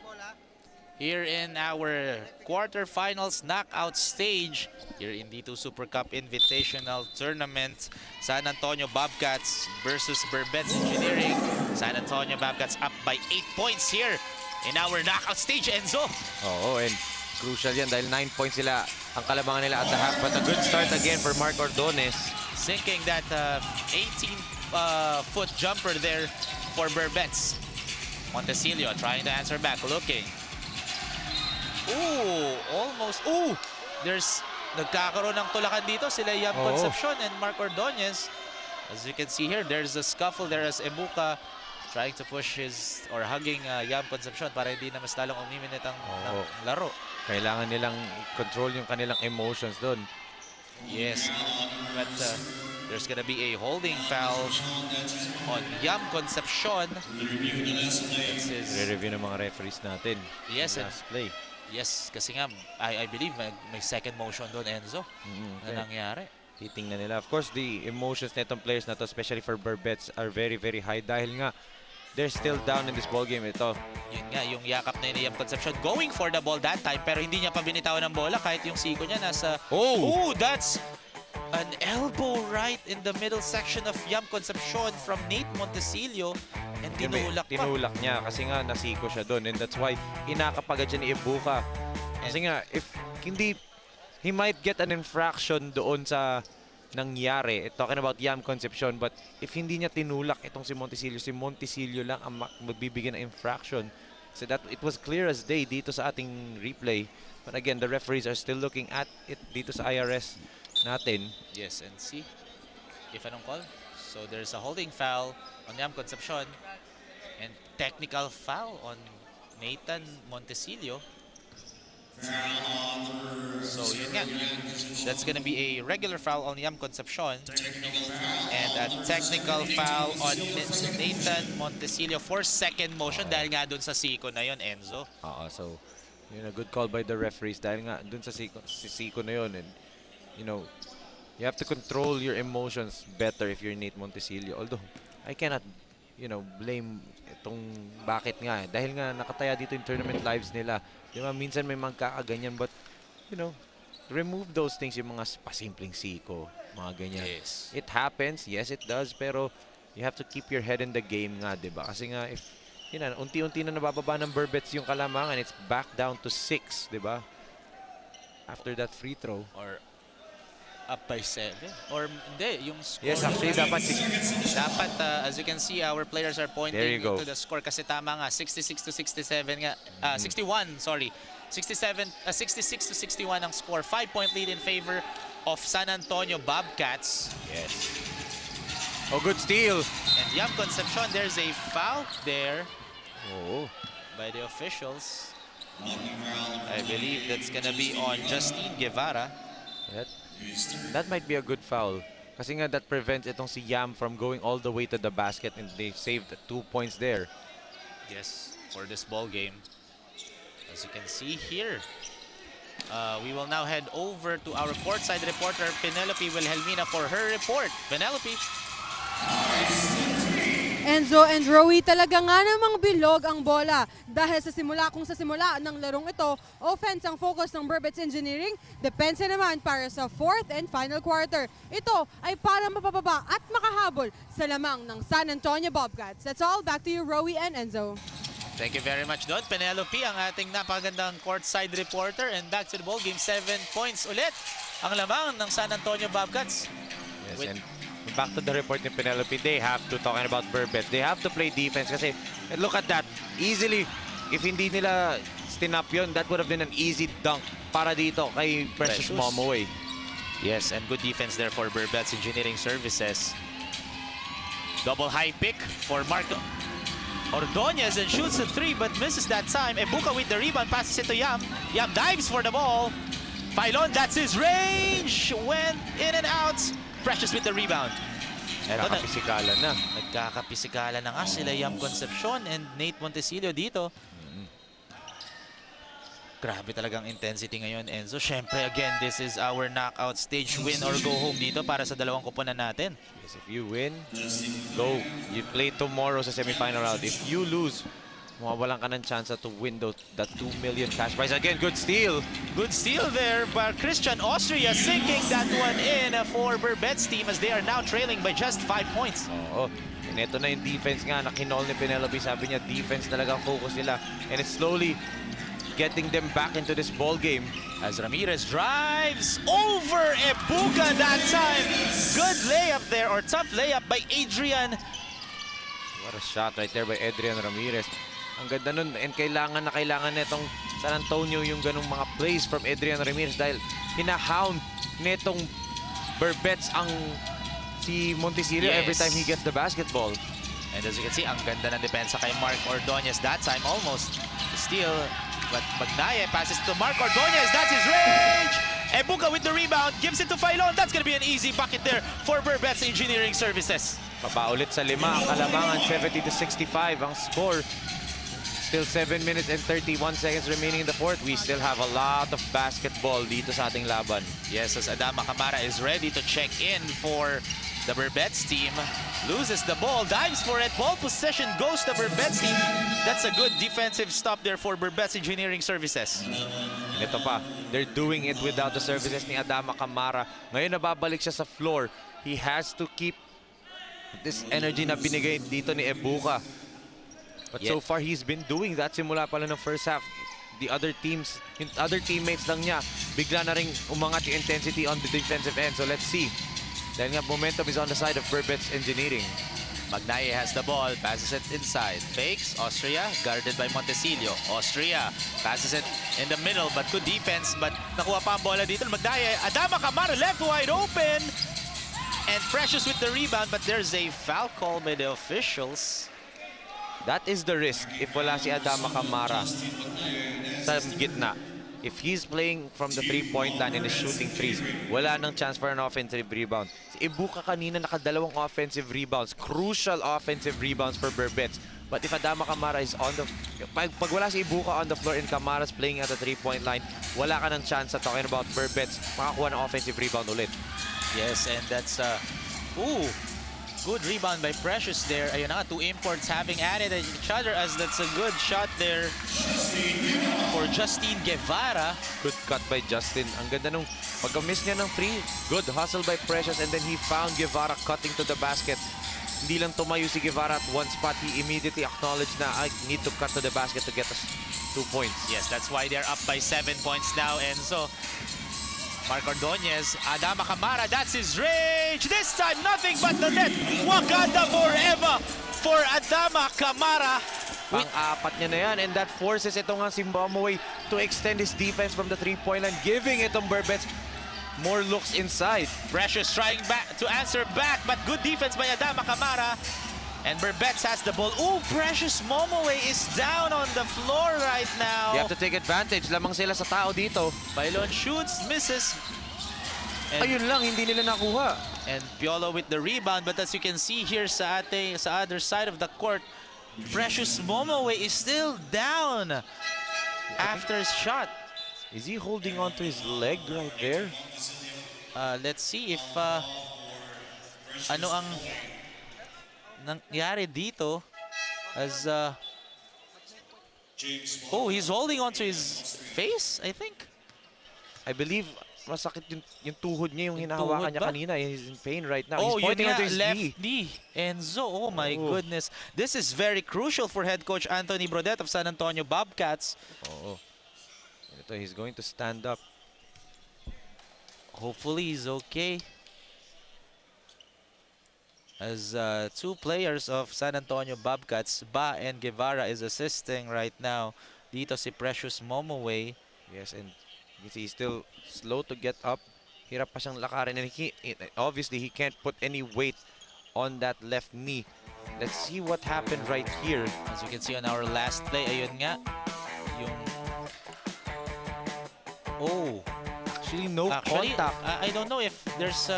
here in our quarterfinals knockout stage here in D2 Super Cup Invitational Tournament. San Antonio Bobcats versus BERBETS Engineering. San Antonio Bobcats up by 8 points here in our knockout stage, Enzo. Oo, and crucial yan dahil 9 points sila ang kalamangan nila at the half. But a good start again for Mark Ordones. Sinking that 18-foot jumper there for BERBETS. Montecillo trying to answer back, looking. Ooh, almost. Ooh, there's nagkakaroon ng tulakan dito sila Yam Concepcion and Mark Ordonez. As you can see here, there's a scuffle there as Ebuka trying to push his or hugging Yam Concepcion para hindi na mas lalong umiminit ang laro. Kailangan nilang control yung kanilang emotions doon. Yes, but there's gonna be a holding foul on Yam Concepcion. Re-review ng mga referees natin. Yes, last play. Yes, kasi nga, I believe may second motion doon, Enzo, na nangyari. Titingnan nila. Of course, the emotions na itong players na to, especially for BERBETS, are very, very high dahil nga they're still down in this ball game. Ito. Yun nga, yung yakap na yun ni Yam Concepcion going for the ball that time pero hindi niya pa binitawan ng bola kahit yung siko niya nasa... Oh, that's an elbow right in the middle section of Yam Concepcion from Nate Montecillo and tinulak pa. Tinulak niya kasi nga nasiko siya doon and that's why inakapagad siya ni Ebuka. Kasi nga, if hindi, he might get an infraction doon sa nangyari. Talking about Yam Concepcion, but if hindi niya tinulak itong si Montecillo lang ang magbibigyan ng infraction. So that it was clear as day dito sa ating replay. But again, the referees are still looking at it dito sa IRS natin. Yes, and see if anong call. So there's a holding foul on Yam Concepcion and technical foul on Nathan Montecillo. So yun nga, that's gonna be a regular foul on Yam Concepcion and a technical foul on Nathan Montecillo for second motion dahil nga dun sa siko na yun, Enzo. So yun, a good call by the referees dahil nga dun sa siko na yun and you know, you have to control your emotions better if you're Nate Montesilio. Although, I cannot, you know, blame itong bakit nga. Dahil nga nakataya dito yung tournament lives nila. Di ba, minsan may magkakaganyan, but, you know, remove those things, yung mga pasimpleng siko, mga ganyan. Yes. It happens, yes it does, pero you have to keep your head in the game nga, di ba? Kasi nga, if, yun na, unti-unti na nabababa ng BERBETS yung kalamangan, it's back down to 6, di ba? After that free throw. Or up by 7. Or hindi, yung score. Yes, actually, dapat 6. Dapat, as you can see, our players are pointing There you go. to the score kasi tama nga, 66 to 67 nga. 61, sorry. 66 to 61 ang score. 5-point lead in favor of San Antonio BOBCATS. Yes. Oh, good steal. And Yam Concepcion, there's a foul there Oh. by the officials. I believe that's gonna be on Justine Guevara. That might be a good foul. Kasi nga that prevents itong si Yam from going all the way to the basket, and they saved 2 points there. Yes, for this ball game. As you can see here, we will now head over to our courtside reporter, Penelope Wilhelmina, for her report. Penelope. Enzo and Rowie, talaga nga namang bilog ang bola. Dahil sa simula ng larong ito, offense ang focus ng BERBETS Engineering, depensa naman para sa fourth and final quarter. Ito ay para mapababa at makahabol sa lamang ng San Antonio BOBCATS. That's all. Back to you, Rowie and Enzo. Thank you very much, Don. Penelope, ang ating napakagandang courtside reporter. And back to the ball game, 7 points ulit ang lamang ng San Antonio BOBCATS. Yes, and back to the report ni Penelope, they have to, talking about BERBETS, they have to play defense kasi look at that. Easily, if hindi nila stinap yun, that would have been an easy dunk para dito kay Precious Momoy. Yes, and good defense there for BERBETS Engineering Services. Double high pick for Marco Ordonez and shoots a 3 but misses that time. Ebuka with the rebound, passes it to Yam. Yam dives for the ball. Filon, that's his range. Went in and out. Precious with the rebound. Nagkakapisikalan na. Nagkakapisikalan na nga sila Yam Concepcion and Nate Montesilio dito. Grabe talagang intensity ngayon, Enzo. Siyempre, again, this is our knockout stage, win or go home dito para sa dalawang kuponan natin. Yes, if you win, go. You play tomorrow sa semifinal round. If you lose, mawawalan ka ng chance to win that 2 million cash prize. Again, good steal. Good steal there by Christian Austria, sinking that one in for BERBETS team as they are now trailing by just 5 points. Oo. And ito na yung defense nga na kinol ni Penelope. Sabi niya, defense talaga ang focus nila. And it's slowly getting them back into this ball game. As Ramirez drives over Ebuka that time. Good layup there, or tough layup by Adrian. What a shot right there by Adrian Ramirez. Ang ganda nun, and kailangan netong San Antonio yung ganung mga plays from Adrian Ramirez dahil hinahound netong BERBETS ang si Montesilio every time he gets the basketball. And as you can see, ang ganda ng depensa kay Mark Ordonez that time, almost steal. But Bagnaye passes to Mark Ordonez, that's his range! Ebuka with the rebound, gives it to Filon. That's gonna be an easy bucket there for BERBETS Engineering Services. Papaulit sa 5 ang kalamangan, 70 to 65 ang score. Still 7 minutes and 31 seconds remaining in the fourth. We still have a lot of basketball dito sa ating laban. Yes, as Adama Camara is ready to check in for the BERBETS team. Loses the ball, dives for it. Ball possession goes to BERBETS team. That's a good defensive stop there for BERBETS Engineering Services. Ito pa, they're doing it without the services ni Adama Camara. Ngayon nababalik siya sa floor. He has to keep this energy na binigay dito ni Ebuka. But so far, he's been doing that simula pala ng first half. The other teammates lang niya, bigla na ring umangat yung intensity on the defensive end. So let's see. Dahil nga momentum is on the side of BERBETS Engineering. Magnaye has the ball, passes it inside. Fakes, Austria, guarded by Montesilio. Austria passes it in the middle, but good defense. But nakuha pa ang bola dito. Magnaye, Adama Camara left wide open. And Precious with the rebound, but there's a foul call by the officials. That is the risk if wala si Adama Camara sa gitna. If he's playing from the three-point line and is shooting threes, wala nang chance for an offensive rebound. Si Ebuka kanina nakadalawang offensive rebounds, crucial offensive rebounds for BERBETS. But if Adama Camara is on the... Pag wala si Ibuka on the floor and Camara's playing at the 3-point line, wala ka ng chance at talking about BERBETS, makakuha ng offensive rebound ulit. Yes, and that's ooh, good rebound by Precious there. Ayun na, 2 imports having added at each other as that's a good shot there for Justin Guevara. Good cut by Justin. Ang ganda nung pagka-miss niya ng free. Good hustle by Precious and then he found Guevara cutting to the basket. Hindi lang tumayo si Guevara at one spot. He immediately acknowledged na I need to cut to the basket to get us 2 points. Yes, that's why they're up by 7 points now. And so, Mark Ordonez, Adama Camara, that's his range. This time, nothing but the net. Wakanda forever for Adama Camara. Pang-apat niya na yan and that forces itong Zimbabwe to extend his defense from the 3-point line, giving itong BERBETS more looks inside. Precious trying back to answer back, but good defense by Adama Camara. And BERBETS has the ball. Ooh, Precious Momoe is down on the floor right now. You have to take advantage. Lamang sila sa tao dito. Bailon shoots, misses. And, ayun lang, hindi nila nakuha. And Piolo with the rebound, but as you can see here sa other side of the court, Precious Momoe is still down after his shot. Is he holding on to his leg right there? Let's see if ano ang nangyari dito as oh, he's holding on to his face, I think. I believe masakit yung tuhod niya, yung hinahawakan niya kanina. He's in pain right now. Oh, he's pointing yun at nga, his left knee. Enzo, oh my goodness. This is very crucial for head coach Anthony Brodet of San Antonio Bobcats. Oo. Ito, he's going to stand up. Hopefully he's okay. As 2 players of San Antonio Bobcats, Ba and Guevara is assisting right now. Dito si Precious Momoe. Yes, and you see he's still slow to get up. Hirap pa siyang lakarin. And obviously, he can't put any weight on that left knee. Let's see what happened right here. As you can see on our last play, ayun nga. Yung... Oh. Actually, no contact. I don't know if there's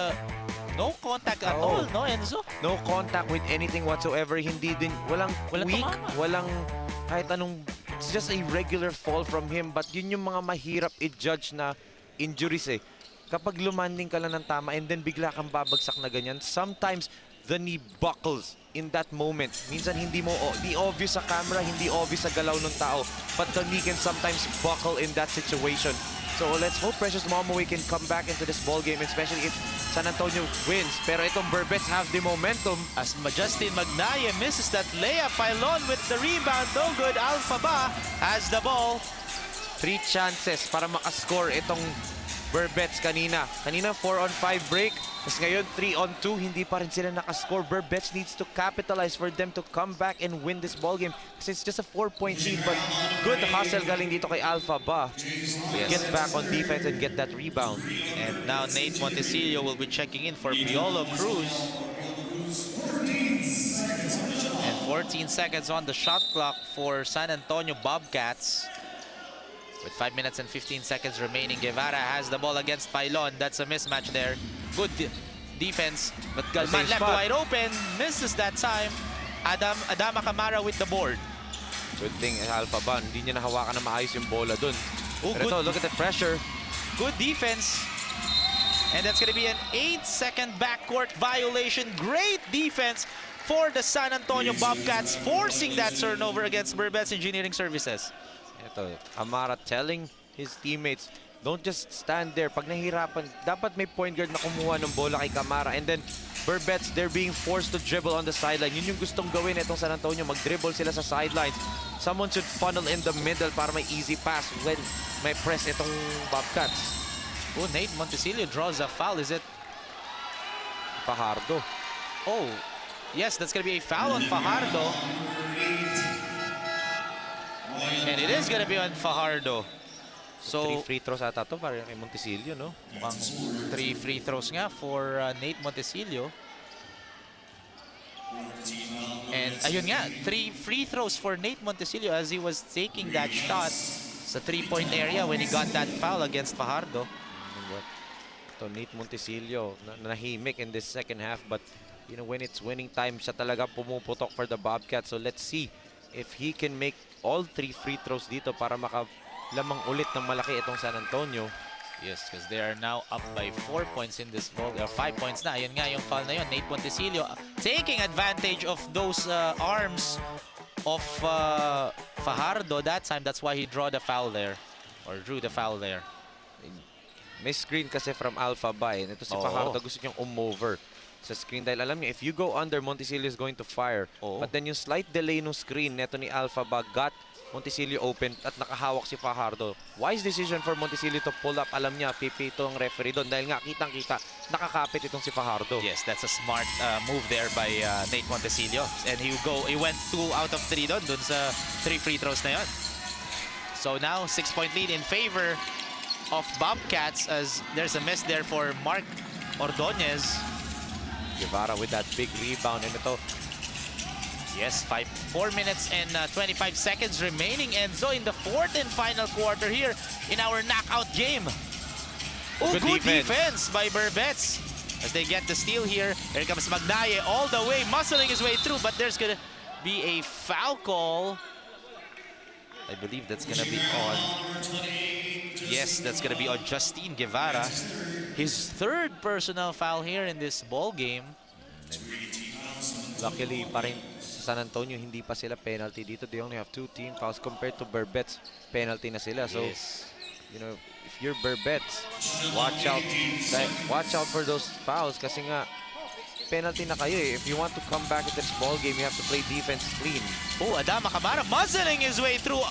no contact at all, no, Enzo? No contact with anything whatsoever. Hindi din, walang weak, walang kahit anong, it's just a regular fall from him. But yun yung mga mahirap i-judge na injuries eh. Kapag lumanding ka lang ng tama and then bigla kang babagsak na ganyan, sometimes the knee buckles in that moment. Minsan hindi obvious sa camera, hindi obvious sa galaw ng tao. But the knee can sometimes buckle in that situation. So let's hope Precious Momoe can come back into this ball game, especially if San Antonio wins. Pero itong BERBETS have the momentum. As Justin Magnaye misses that layup, Filon with the rebound, no good. Alpha Ba has the ball. 3 chances para makascore itong BERBETS kanina. Kanina 4-on-5 break. Tapos ngayon 3-on-2, hindi pa rin sila nakascore. BERBETS needs to capitalize for them to come back and win this ball game. Kasi it's just a 4-point lead, but good hustle galing dito kay Alpha Ba. Get back on defense and get that rebound. And now Nate Montesillo will be checking in for Piolo Cruz. And 14 seconds on the shot clock for San Antonio Bobcats. With 5 minutes and 15 seconds remaining, Guevara has the ball against Filon. That's a mismatch there. Good defense, but Galman left wide open. Misses that time. Adama Camara with the board. Good thing, Alpha Ba, hindi niya nahawakan na maayos yung bola dun. Oh, Pero ito, look at the pressure. Good defense. And that's going to be an 8-second backcourt violation. Great defense for the San Antonio Bobcats, forcing that turnover against BERBETS Engineering Services. Ito, Camara telling his teammates, don't just stand there. Pag nahihirapan, dapat may point guard na kumuha ng bola kay Camara. And then, BERBETS, they're being forced to dribble on the sideline. Yun yung gustong gawin itong San Antonio. Mag-dribble sila sa sidelines. Someone should funnel in the middle para may easy pass when may press itong Bobcats. Oh, Nate Montesillo draws a foul. Is it Fajardo? Oh, yes, that's going to be a foul on Fajardo. And it is going to be on Fajardo. So 3 free throws ata to para kay Montesillo, no? 3 free throws nga for Nate Montesillo. And ayun nga, 3 free throws for Nate Montesillo as he was taking that shot sa 3-point area when he got that foul against Fajardo. Ito, Nate Montesillo, nahimik in this second half, but you know, when it's winning time, siya talaga pumuputok for the Bobcats. So let's see if he can make all 3 free throws dito para makalamang ulit ng malaki itong San Antonio. Yes, because they are now up by 4 points in this ball. 5 points na. Ayun nga yung foul na yun. Nate Montecillo taking advantage of those arms of Fajardo that time. That's why he drew the foul there. May screen kasi from Alpha Bay. Ito si Fajardo gusto niyang over sa screen dahil alam niya, if you go under, Montecillo is going to fire. But then yung slight delay ng screen neto ni Alpha Bay got Montecillo open at nakahawak si Fajardo. Wise decision for Montecillo to pull up. Alam niya, pipito ang referee doon dahil nga kitang-kita nakakapit itong si Fajardo. Yes, that's a smart move there by Nate Montecillo. And he went 2 out of 3 dun sa 3 free throws na yun. So now, 6-point lead in favor of Bobcats as there's a miss there for Mark Ordonez. Guevara with that big rebound. And ito, yes, 4 minutes and 25 seconds remaining, Enzo, in the 4th and final quarter here in our knockout game. Good defense by BERBETS as they get the steal here. Here comes Magnaye all the way, muscling his way through, but there's gonna be a foul call. I believe that's gonna be on. Yes, that's gonna be on Justine Guevara. His 3rd personal foul here in this ball game. luckily pa rin San Antonio, hindi pa sila penalty dito. They only have 2 team fouls compared to BERBETS. Penalty na sila. So, you know, if you're BERBETS, watch out for those fouls kasi nga penalty na kayo eh. If you want to come back in this ball game, you have to play defense clean. Oh, Adama Camara muzzling his way through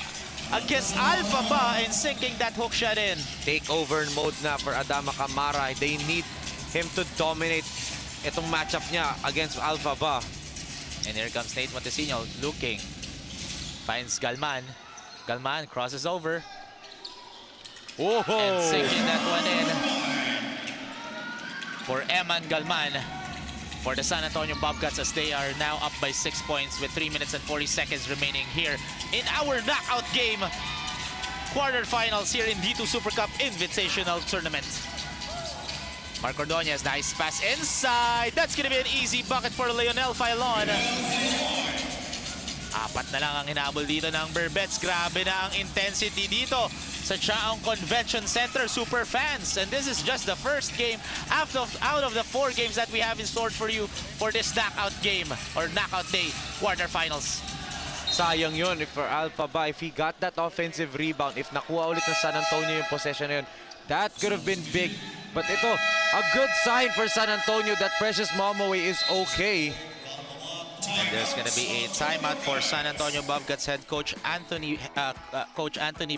against Alpha Ba and sinking that hook shot in. Takeover mode na for Adama Camara. They need him to dominate itong matchup niya against Alpha Ba. And here comes Nate Montecillo looking. Finds Galman. Galman crosses over. Oh! And sinking that one in for Eman Galman for the San Antonio Bobcats as they are now up by 6 points with 3 minutes and 40 seconds remaining here in our knockout game. Quarterfinals here in D2 Super Cup Invitational Tournament. Mark Ordonez, nice pass inside. That's gonna be an easy bucket for Leonel Filon. Apat na lang ang hinabol dito ng BERBETS. Grabe na ang intensity dito sa Tiaong Convention Center, super fans. And this is just the first game out of the 4 games that we have in store for you for this knockout game or knockout day quarterfinals. Sayang yun for Alpha Ba. If he got that offensive rebound, if nakuha ulit ng San Antonio yung possession na yun, that could have been big. But ito, a good sign for San Antonio that Precious Momoway is okay. And there's going to be a timeout for San Antonio Bobcats head coach Anthony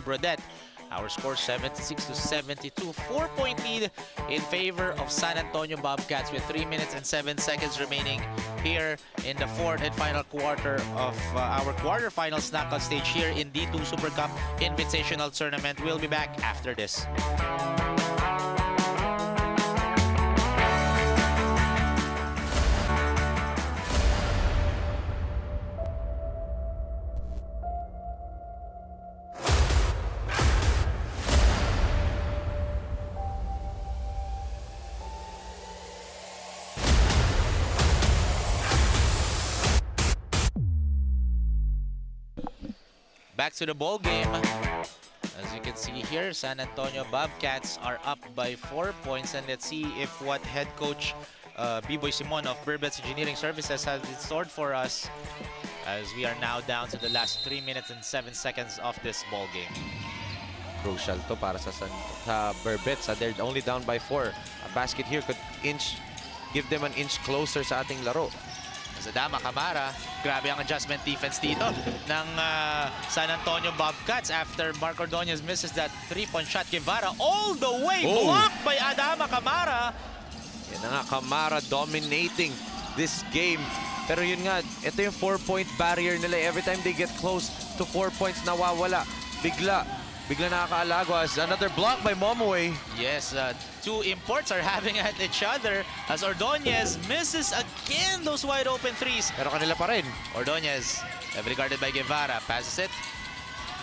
Brodette. Our score 76-72. 4-point lead in favor of San Antonio Bobcats with 3 minutes and 7 seconds remaining here in the 4th and final quarter of our quarterfinals knockout stage here in D2 Super Cup Invitational Tournament. We'll be back after this. Back to the ball game. As you can see here, San Antonio Bobcats are up by 4 points. And let's see if what head coach B-Boy Simon of BERBETS Engineering Services has in store for us as we are now down to the last 3 minutes and 7 seconds of this ball game. Crucial to para sa BERBETS. They're only down by 4. A basket here could give them an inch closer sa ating laro. Adama Camara, grabe ang adjustment defense dito ng San Antonio Bobcats after Mark Ordonez misses that 3-point shot. Guevara all the way blocked by Adama Camara. Yan na nga, Camara dominating this game. Pero yun nga, ito yung 4-point barrier nila. Every time they get close to 4 points, nawawala. Bigla nakakaalago as another block by Momoway. Yes, 2 imports are having at each other as Ordonez misses again those wide open threes. Pero kanila pa rin. Ordonez, heavily guarded by Guevara, passes it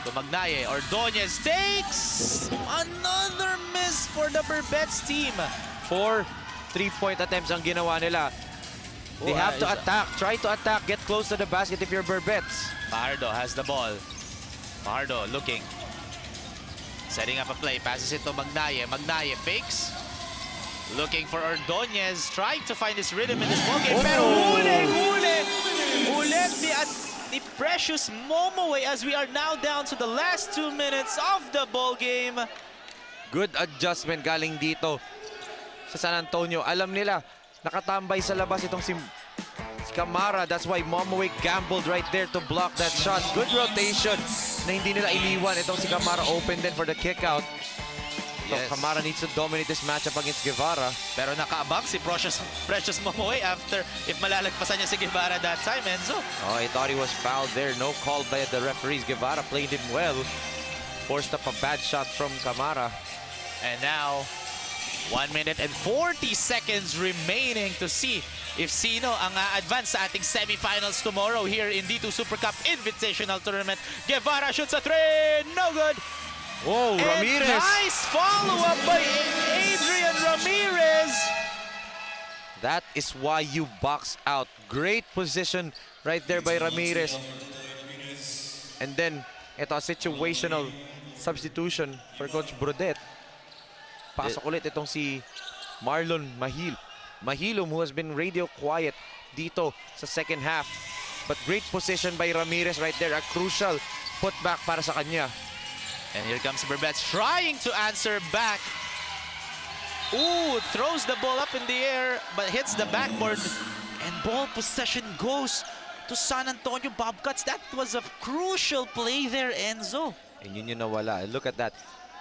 to Magnaye. Ordonez takes another miss for the BERBETS team. 4 3-point attempts ang ginawa nila. They have to attack. Try to attack. Get close to the basket if you're BERBETS. Fajardo has the ball. Fajardo looking. Setting up a play. Passes it to Magnaye. Magnaye fakes. Looking for Ordonez. Trying to find his rhythm in this ballgame. Pero huli ni Precious Momoway as we are now down to the last 2 minutes of the ballgame. Good adjustment galing dito sa San Antonio. Alam nila, nakatambay sa labas itong si Camara. That's why Momoway gambled right there to block that shot. Good rotation na hindi nila iliwan. Itong si Camara open then for the kick out. Yes. Camara needs to dominate this matchup against Guevara. Pero nakaabang si Precious Momoway after if malalagpasan niya si Guevara that time, Enzo. Oh, I thought he was fouled there. No call by the referees. Guevara played him well. Forced up a bad shot from Camara. And now, 1 minute and 40 seconds remaining to see if sino ang advance sa ating semifinals tomorrow here in D2 Super Cup Invitational Tournament. Guevara shoots a three. No good. Whoa, And Ramirez. nice follow-up by Adrian Ramirez. That is why you box out. Great position right there by Ramirez. And then, ito a situational substitution for Coach Brodet. Pasok ulit itong si Marlon Mahilom, who has been radio quiet dito sa second half. But great position by Ramirez right there. A crucial putback para sa kanya. And here comes BERBETS trying to answer back. Ooh, throws the ball up in the air but hits the backboard. And ball possession goes to San Antonio Bobcats. That was a crucial play there, Enzo. And yun yung nawala. Look at that.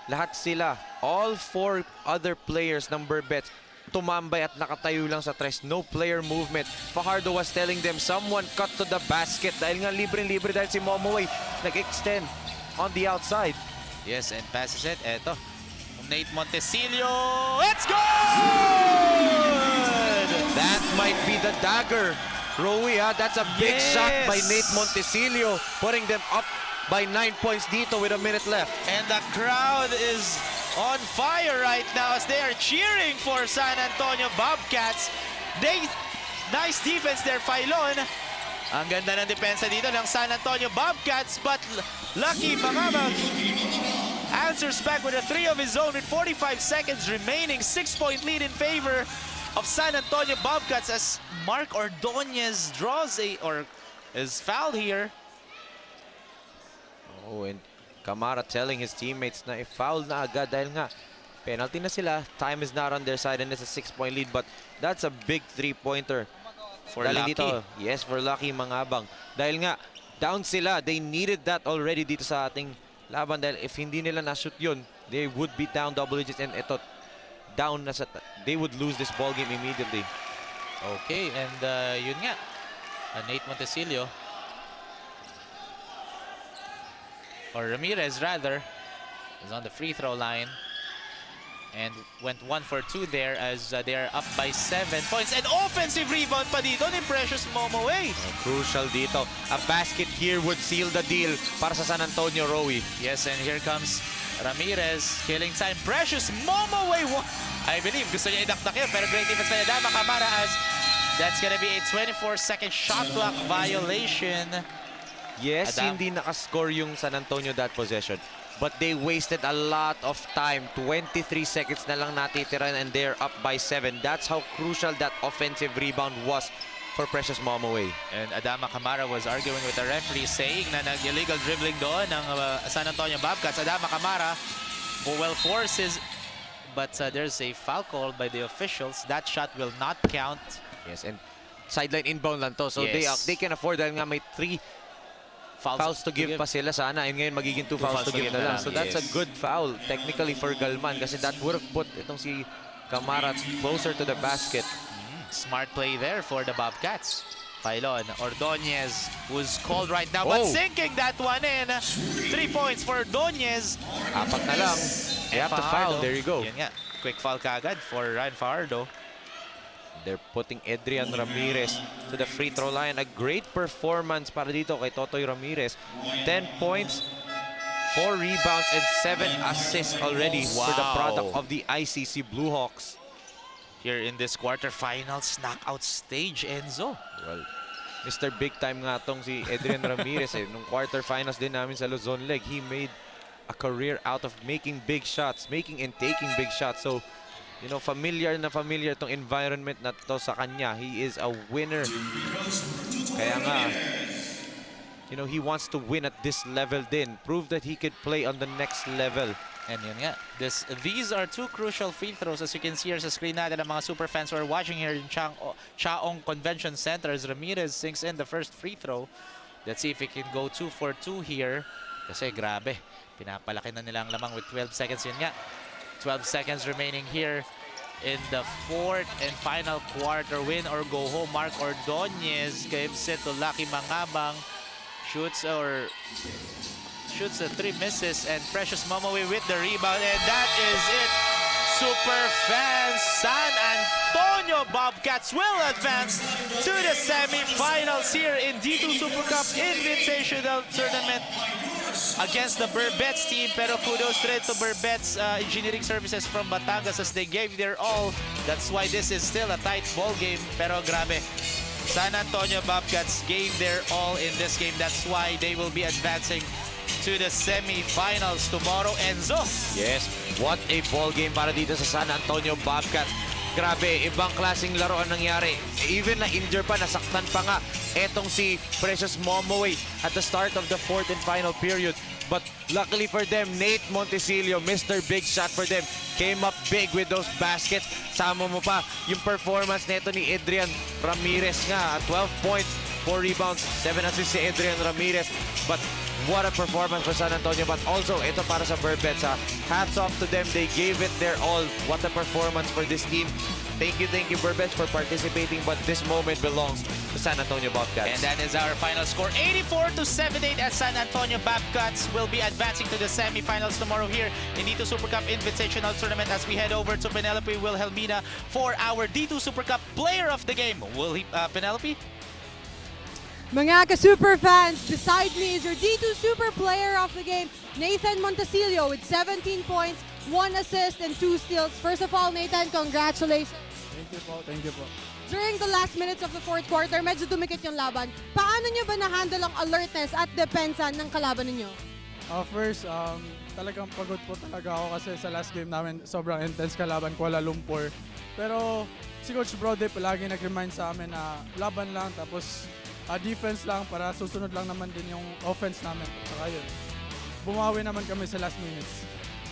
Lahat sila, all 4 other players ng BERBETS, tumambay at nakatayo lang sa tres. No player movement. Fajardo was telling them, someone cut to the basket. Dahil nga libre-libre dahil si Momoway nag-extend on the outside. Yes, and passes it. Eto, Nate Montesilio. It's good! That might be the dagger. Rowie, that's a big shot by Nate Montesilio, putting them up by 9 points dito with a minute left. And the crowd is on fire right now as they are cheering for San Antonio Bobcats. Nice defense there, Filon. Ang ganda ng depensa dito ng San Antonio Bobcats, but Lucky Mangabang answers back with a 3 of his own with 45 seconds remaining. 6-point lead in favor of San Antonio Bobcats as Mark Ordonez is fouled here. Oh, and Camara telling his teammates na i-foul na agad dahil nga penalty na sila. Time is not on their side and it's a 6-point lead, but that's a big 3-pointer. For Lucky. Dito, yes, for Lucky Mangabang. Dahil nga, down sila. They needed that already dito sa ating laban. Dahil if hindi nila na-shoot yun, they would be down double digits. And ito, down na sa... They would lose this ball game immediately. Okay, and yun nga. Nate Montesilio. Or Ramirez, rather. Is on the free throw line. And went 1 for 2 there as they are up by 7 points. And offensive rebound pa dito ni Precious Momoway. Crucial dito. A basket here would seal the deal para sa San Antonio, Rowie. Yes, and here comes Ramirez. Killing time. Precious Momoway. I believe gusto niya idakdak yun. Pero great defense by Adama Camara as that's gonna be a 24-second shot clock violation. Yes, hindi nakascore yung San Antonio that possession. But they wasted a lot of time. 23 seconds na lang natitira and they're up by 7. That's how crucial that offensive rebound was for Precious Momoway. And Adama Camara was arguing with the referee saying na nag-illegal dribbling doon ng San Antonio Bobcats. Adama Camara forces, but there's a foul call by the officials. That shot will not count. Yes, and sideline inbound lang to. So Yes. they can afford dahil nga may 3 fouls to give pa sila sana. And ngayon magiging 2 fouls to give na lang. So that's a good foul technically for Galman kasi that would have put itong si Camara closer to the basket. Smart play there for the Bobcats. Filon, Ordonez, who's called right now, but sinking that one in. 3 points for Ordonez. 4 na lang. You have to foul. There you go. Yun nga. Quick foul kagad for Ryan Fajardo. They're putting Adrian Ramirez to the free throw line. A great performance para dito kay Totoy Ramirez. 10 points, 4 rebounds, and 7 assists already for the product of the ICC Blue Hawks. here in this quarterfinals knockout stage, Enzo. Well, Mr. Big Time nga tong si Adrian Ramirez eh. Nung quarterfinals din namin sa Luzon Leg, he made a career out of making big shots, making and taking big shots. So, you know, familiar na familiar tong environment na to sa kanya. He is a winner. Kaya nga, you know, he wants to win at this level din. Prove that he could play on the next level. And yun nga, these are two crucial free throws. As you can see here sa screen natin, ang mga super fans who are watching here in Tiaong Convention Center as Ramirez sinks in the first free throw. Let's see if he can go 2 for 2 here. Kasi grabe, pinapalaki na nila ang lamang with 12 seconds. Yun nga, 12 seconds remaining here in the fourth and final quarter. Win or go home. Mark Ordonez gives it to Lucky Mangabang. Shoots the 3 misses, and Precious Momoe with the rebound, and that is it. Super fans, San Antonio Bobcats will advance to the semifinals here in D2 Super Cup Invitational Tournament against the BERBETS team. Pero kudos rin to BERBETS Engineering Services from Batangas as they gave their all. That's why this is still a tight ball game. Pero grabe, San Antonio Bobcats gave their all in this game. That's why they will be advancing to the semi-finals tomorrow, Enzo. Yes, what a ball game para dito sa San Antonio Bobcats. Grabe, ibang klaseng laro ang nangyari. Even na-injure pa, nasaktan pa nga etong si Precious Momoe at the start of the fourth and final period. But luckily for them, Nate Montecillo, Mr. Big Shot for them, came up big with those baskets. Sama mo pa yung performance neto ni Adrian Ramirez nga. 12 points, 4 rebounds, 7 assists si Adrian Ramirez. But what a performance for San Antonio. But also, ito para sa BERBETS. Hats off to them. They gave it their all. What a performance for this team. Thank you, BERBETS, for participating. But this moment belongs to San Antonio Bobcats. And that is our final score. 84-78 as San Antonio Bobcats will be advancing to the semifinals tomorrow here in D2 Super Cup Invitational Tournament as we head over to Penelope Wilhelmina for our D2 Super Cup Player of the Game. Penelope? Mga ka-super fans, beside me is your D2 Super Player of the Game, Nathan Montecillo with 17 points, 1 assist, and 2 steals. First of all, Nathan, congratulations. Thank you po. During the last minutes of the fourth quarter, medyo dumikit yung laban. Paano nyo ba na-handle ang alertness at depensa ng kalaban ninyo? First, talagang pagod po talaga ako kasi sa last game namin sobrang intense kalaban Kuala Lumpur. Pero si Coach Brody palagi nag-remind sa amin na laban lang tapos defense lang para susunod lang naman din yung offense namin. Saka yun, bumawi naman kami sa last minutes.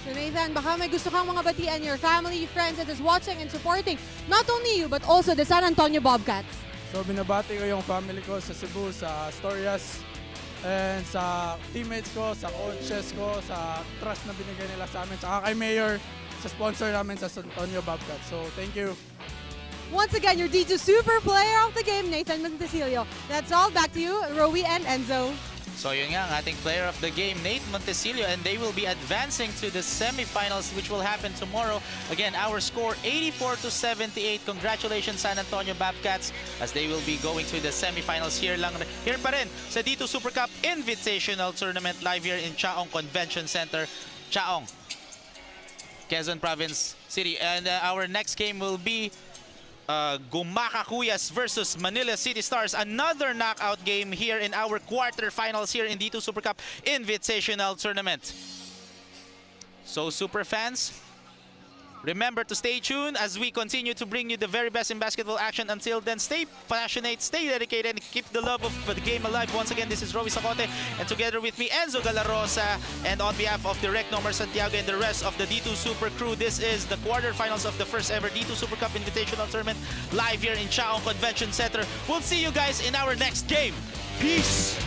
So Nathan, baka may gusto kang mga batian your family, friends that is watching and supporting not only you but also the San Antonio Bobcats. So binabati ko yung family ko sa Cebu, sa Asturias, and sa teammates ko, sa coaches ko, sa trust na binigay nila sa amin, saka kay Mayor, sa sponsor namin sa San Antonio Bobcats. So thank you. Once again, your D2 Super Player of the Game, Nathan Montecillo. That's all. Back to you, Rowie and Enzo. So yun nga, ang ating Player of the Game, Nate Montecillo, and they will be advancing to the semifinals which will happen tomorrow. Again, our score 84-78. Congratulations San Antonio Bobcats as they will be going to the semifinals here pa rin sa D2 Super Cup Invitational Tournament live here in Tiaong Convention Center, Tiaong, Quezon Province City. And our next game will be Gumakakuyas versus Manila City Stars. Another knockout game here in our quarterfinals here in D2 Super Cup Invitational Tournament. So super fans, remember to stay tuned as we continue to bring you the very best in basketball action. Until then, stay passionate, stay dedicated, and keep the love of the game alive. Once again, this is Rowie Sacote, and together with me, Enzo Galarosa, and on behalf of Direct Nomar Santiago and the rest of the D2 Super crew, this is the quarterfinals of the first ever D2 Super Cup Invitational Tournament live here in Tiaong Convention Center. We'll see you guys in our next game. Peace!